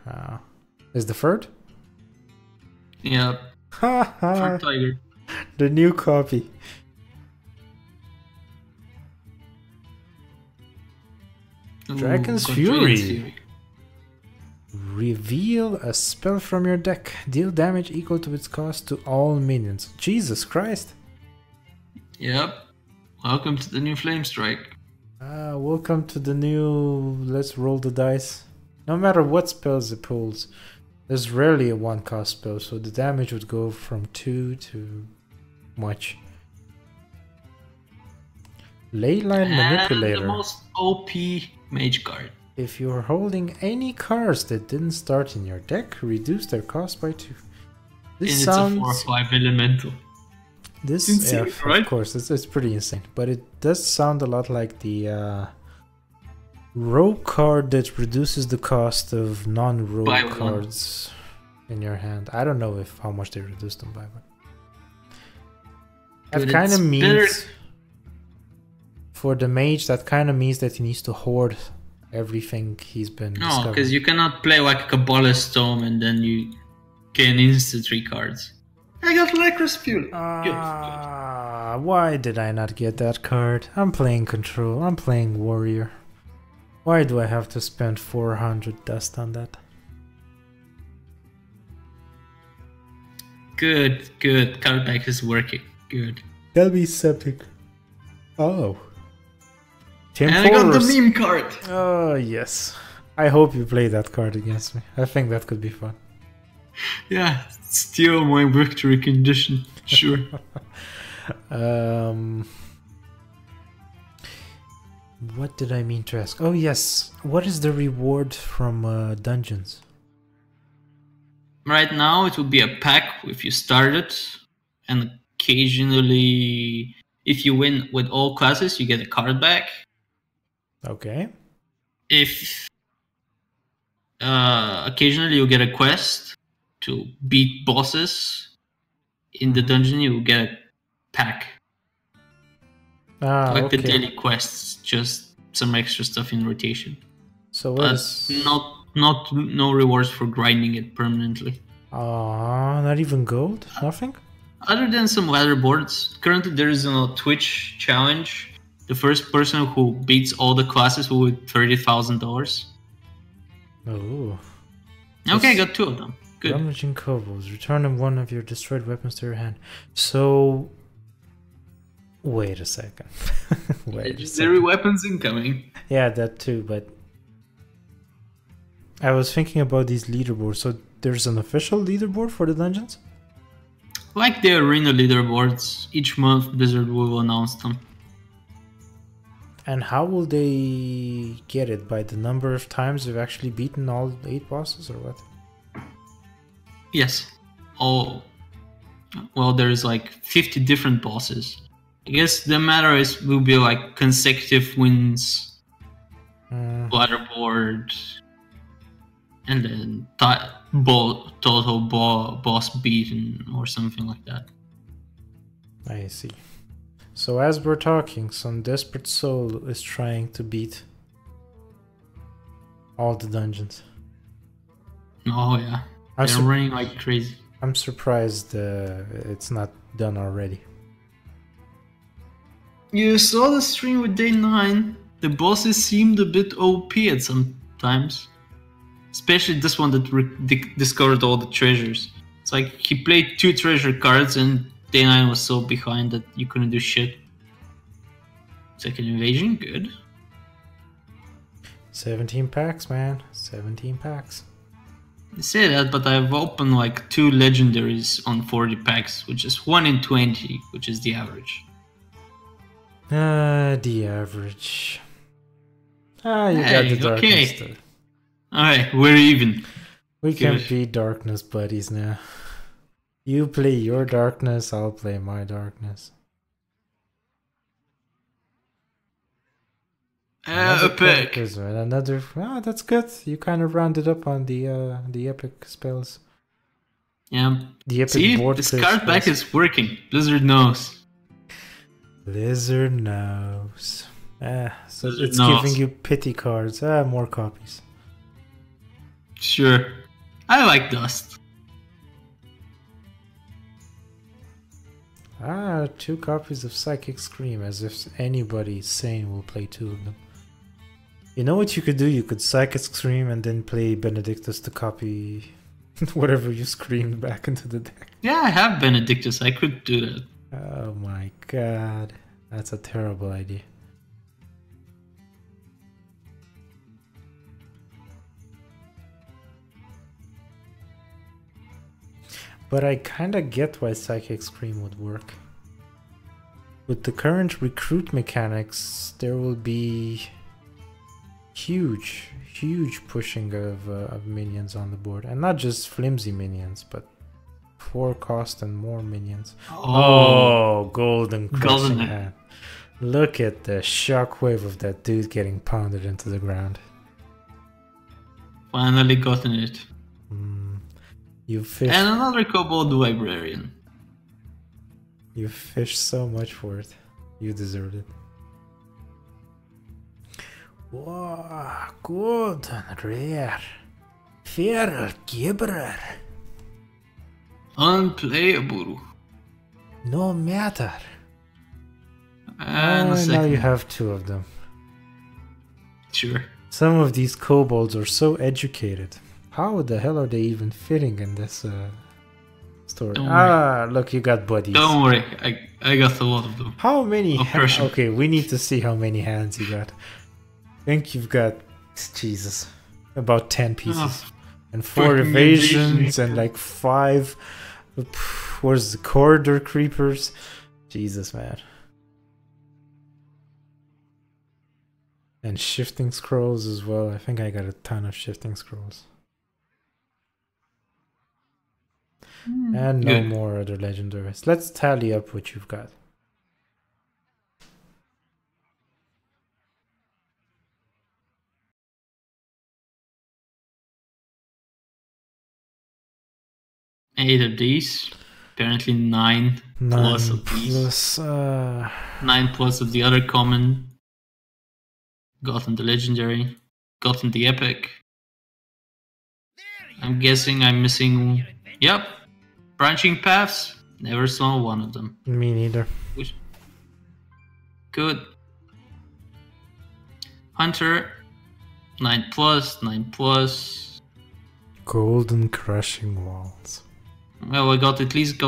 Is the third? Yeah. Haha. Tiger. The new copy. Dragon's Fury. Reveal a spell from your deck. Deal damage equal to its cost to all minions. Jesus Christ. Yep. Welcome to the new Flame Strike. Welcome to the new let's roll the dice. No matter what spells it pulls, there's rarely a 1-cost spell, so the damage would go from 2 to much. Leyline Manipulator. And the most OP mage card. If you're holding any cards that didn't start in your deck, reduce their cost by 2. This sounds... It's a 4/5 elemental. This, insane, yeah, right? Of course, it's pretty insane. But it does sound a lot like the rogue card that reduces the cost of non-rogue cards in your hand. I don't know how much they reduce them by, but that kind of means better. For the mage, that kind of means that he needs to hoard everything he's been. No, because you cannot play like Kabbalist Tome and then you can instant 3 cards. I got Lycra Fuel. Why did I not get that card? I'm playing Control. I'm playing Warrior. Why do I have to spend 400 dust on that? Good. Card pack is working. Good. That'll be septic. Oh. And I got the meme card. Oh, yes. I hope you play that card against me. I think that could be fun. Yeah, steal my victory condition. Sure. What did I mean to ask? Oh, yes. What is the reward from dungeons? Right now, it will be a pack if you start it. And occasionally, if you win with all classes, you get a card back. Okay. If occasionally you get a quest to beat bosses in the dungeon, you get a pack. Like okay. the daily quests, just some extra stuff in rotation. So no rewards for grinding it permanently. Not even gold? Nothing? Other than some leaderboards. Currently there is a Twitch challenge. The first person who beats all the classes will win $30,000. Oh. Okay, I got 2 of them. Good. Damaging kobolds. Return one of your destroyed weapons to your hand. So... Wait a second. Legendary weapons incoming. Yeah, that too, but... I was thinking about these leaderboards. So there's an official leaderboard for the dungeons? Like the arena leaderboards. Each month Blizzard will announce them. And how will they get it? By the number of times you've actually beaten all 8 bosses or what? Yes. Well, there's like 50 different bosses I guess the matter is will be like consecutive wins, waterboard, and then total boss beaten or something like that. I see. So as we're talking, some desperate soul is trying to beat all the dungeons. Oh yeah, they're running like crazy. I'm surprised it's not done already. You saw the stream with day 9. The bosses seemed a bit OP at some times. Especially this one that discovered all the treasures. It's like he played 2 treasure cards and day 9 was so behind that you couldn't do shit. Second invasion, good. 17 packs, man. 17 packs. I say that, but I've opened like 2 legendaries on 40 packs, which is 1 in 20, which is the average. The average. You got the darkness. Okay. Alright, we're even. We can be darkness buddies now. You play your darkness, I'll play my darkness. Epic. Another. That's good. You kind of rounded up on the epic spells. Yeah. The epic See, board this card back is working. Blizzard knows. Blizzard knows. So Blizzard it's knows. giving you pity cards. More copies. Sure. I like Dust. 2 copies of Psychic Scream, as if anybody sane will play 2 of them. You know what you could do? You could Psychic Scream and then play Benedictus to copy whatever you screamed back into the deck. Yeah, I have Benedictus. I could do that. Oh my god. That's a terrible idea. But I kinda get why Psychic Scream would work. With the current recruit mechanics, there will be huge pushing of minions on the board. And not just flimsy minions, but 4 cost and more minions. Oh, golden crushing hand. Look at the shockwave of that dude getting pounded into the ground. Finally gotten it. You fish. And another Kobold Librarian. You fished so much for it. You deserved it. Wow, good and rare. Feral Gibberer. Unplayable. No matter. And now you have 2 of them. Sure. Some of these kobolds are so educated. How the hell are they even fitting in this story? Look, you got buddies. Don't worry, I got a lot of them. How many hands? Okay, we need to see how many hands you got. I think you've got, Jesus, about 10 pieces. And 4 evasions and like 5, where's the corridor creepers? Jesus, man. And shifting scrolls as well. I think I got a ton of shifting scrolls. And no more other legendaries. Let's tally up what you've got. Eight of these. Apparently 9 plus of these. 9 plus of the other common. Gotten the legendary. Gotten the epic. I'm guessing I'm missing... Yep. Branching paths. Never saw one of them. Me neither. Good. Hunter. 9 plus. 9 plus. Golden crushing walls. Well, I got at least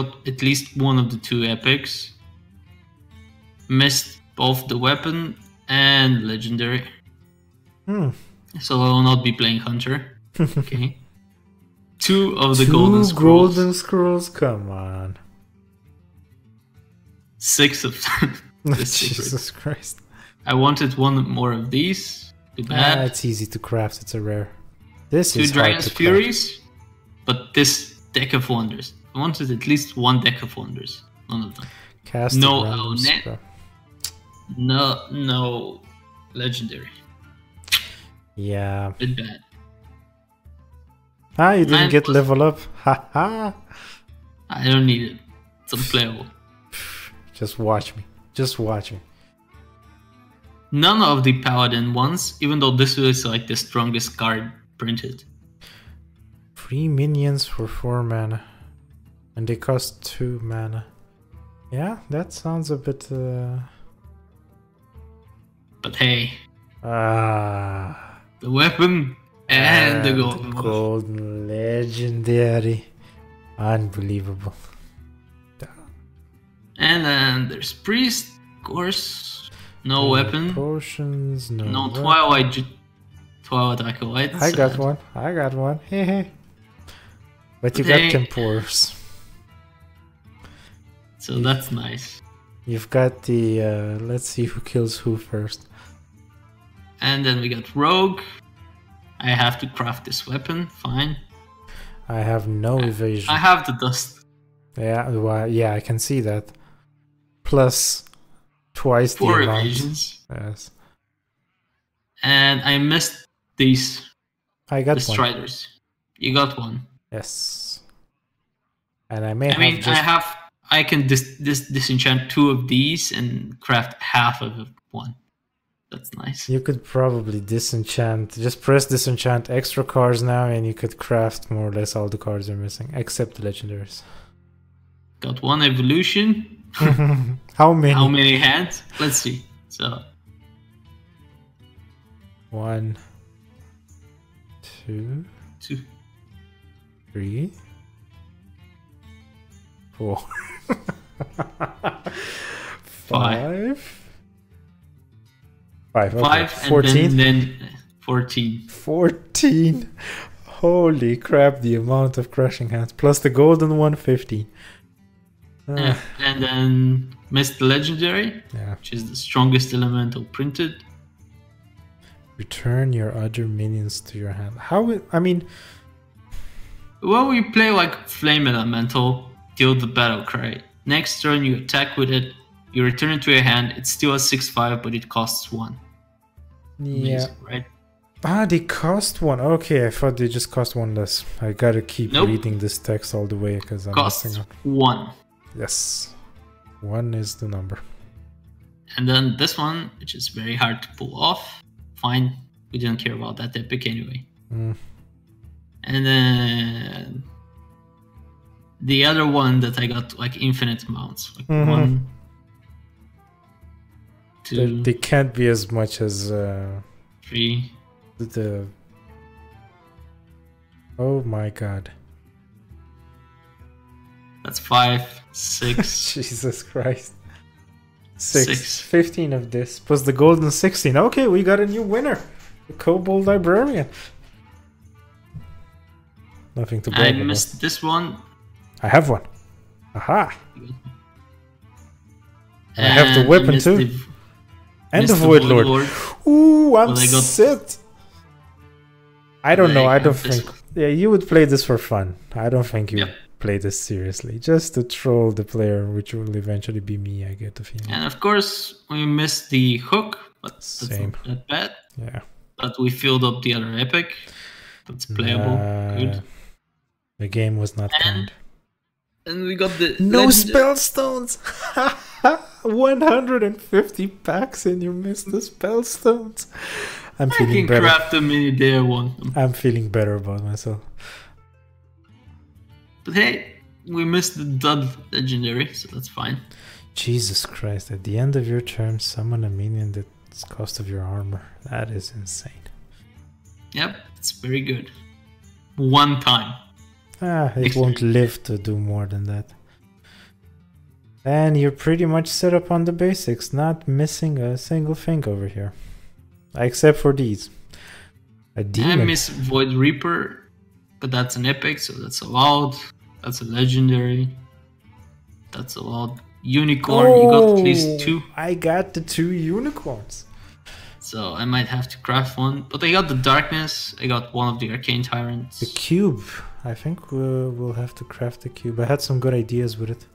one of the 2 epics. Missed both the weapon and legendary. So I will not be playing Hunter. Okay. 2 of the golden scrolls. Golden scrolls, come on. 6 of them. Jesus Christ. I wanted one more of these. Too bad. It's easy to craft, it's a rare. This 2 is Dragon's hard to Furies, but this Deck of Wonders. I wanted at least 1 Deck of Wonders. None of them. Cast no Net. No legendary. Yeah. Bit bad. Ah, you didn't 9 get plus- level up. Haha. I don't need it. It's unplayable. Just watch me. Just watch me. None of the paladin ones, even though this is like the strongest card printed. 3 minions for 4 mana. And they cost 2 mana. Yeah, that sounds a bit... But hey, Ah... the weapon and the golden one. golden legendary. Unbelievable. And then there's priest, of course. No weapon. Potions, No weapon. Twilight Acolyte. I got one. I got one. Hehe. But you got Tempors. So that's nice. You've got the... let's see who kills who first. And then we got Rogue. I have to craft this weapon. Fine. I have no evasion. I have the dust. Yeah, well, yeah, I can see that. Plus twice 4 the amount. evasions. Yes. And I missed these. I got the one. Striders. You got one. Yes. And I may have just... I can disenchant 2 of these and craft half of one. That's nice. You could probably disenchant. Just press disenchant extra cards now and you could craft more or less all the cards you're missing. Except the legendaries. Got 1 evolution. How many? How many hands? Let's see. So 1, 2, 3, 4, 5. 5, okay. 5 14. and then 14. 14. Holy crap, the amount of crushing hands. Plus the golden one, 15. And then missed the legendary, Yeah. which is the strongest elemental printed. Return your other minions to your hand. How? I mean... Well, we play like flame elemental, deal the battle cry. Next turn you attack with it, you return it to your hand, it's still a 6/5, but it costs 1. Yeah. Amazing, right? Ah, they cost 1. Okay, I thought they just cost 1 less. I gotta keep reading this text all the way because I'm costs missing out. 1. Yes. 1 is the number. And then this one, which is very hard to pull off. Fine, we didn't care about that epic anyway. Mm. And then the other one that I got like infinite amounts. Like 1, 2, They can't be as much as 3. the... Oh my god. That's 5, 6. Jesus Christ. 6. 6. 15 of this. Plus the golden 16. Okay, we got a new winner. The Kobold Librarian. Nothing to brag I about. missed this one. I have one. Aha. And I have the weapon too. And the Void Lord. Ooh, I'm set. I don't know. I don't think... Yeah, you would play this for fun. I don't think you play this seriously. Just to troll the player, which will eventually be me, I get the feeling. And of course, we missed the hook, but that's Same. not that bad. Yeah. But we filled up the other epic. That's playable. Good. The game was not kind. And we got the... No spell stones! 150 packs and you missed the spell stones. I'm feeling better. I can craft them any day I want them. I'm feeling better about myself. But hey, we missed the dud legendary, so that's fine. Jesus Christ, at the end of your turn, summon a minion that's cost of your armor. That is insane. Yep, it's very good. 1 time. It won't live to do more than that. And you're pretty much set up on the basics, not missing a single thing over here. Except for these. A demon. I miss Void Reaper, but that's an epic, so that's allowed. That's a legendary. That's allowed. Unicorn, you got at least 2. I got the 2 unicorns. So I might have to craft 1. But I got the Darkness, I got 1 of the Arcane Tyrants. The cube. I think we'll have to craft the cube. I had some good ideas with it.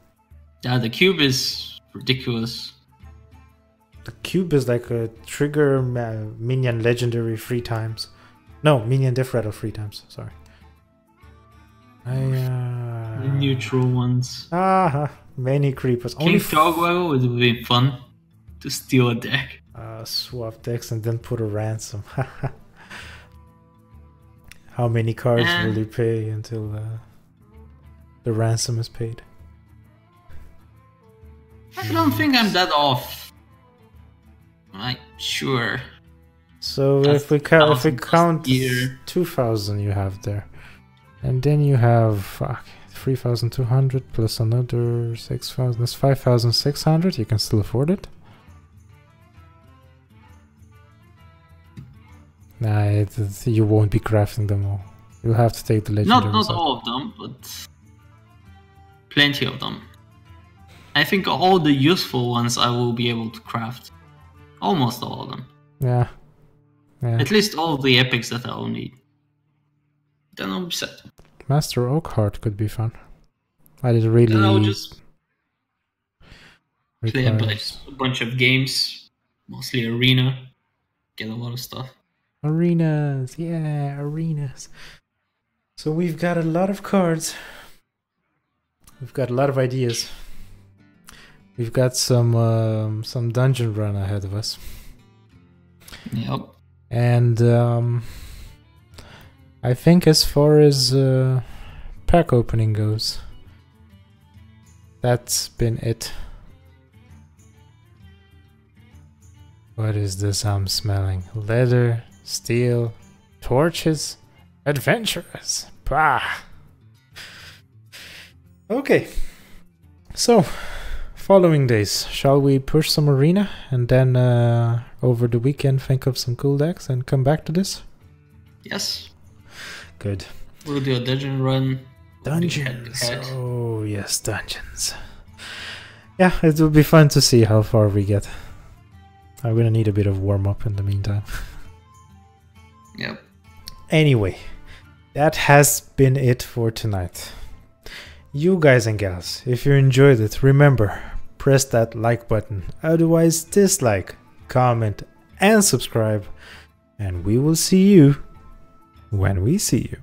Yeah, the cube is ridiculous. The cube is like a trigger minion legendary 3 times. No, minion death rattle 3 times. Sorry. The neutral ones. Many creepers. King Dogwaggle would have been fun to steal a deck. Swap decks and then put a ransom. How many cards will you pay until the ransom is paid? I don't think I'm that off. Like, sure. So if we count 2,000 you have there, and then you have 3,200 plus another 6,000. That's 5,600. You can still afford it. Nah, you won't be crafting them all. You'll have to take the legendary. Not all of them, but plenty of them. I think all the useful ones I will be able to craft. Almost all of them. Yeah. At least all the epics that I'll need. Then I'll be set. Master Oakheart could be fun. I did really. Then I'll just play a bunch of games, mostly arena. Get a lot of stuff. Arenas, yeah, arenas. So we've got a lot of cards. We've got a lot of ideas. We've got some dungeon run ahead of us. Yep. And I think as far as pack opening goes, that's been it. What is this I'm smelling? Leather, steel, torches, adventurers. Bah. Okay. So, following days, shall we push some arena and then over the weekend think of some cool decks and come back to this? Yes. Good. We'll do a dungeon run. Dungeons. Oh yes, dungeons. Yeah, it will be fun to see how far we get. I'm gonna need a bit of warm up in the meantime. Yep. Anyway, that has been it for tonight. You guys and gals, if you enjoyed it, remember, press that like button. Otherwise, dislike, comment, and subscribe. And we will see you when we see you.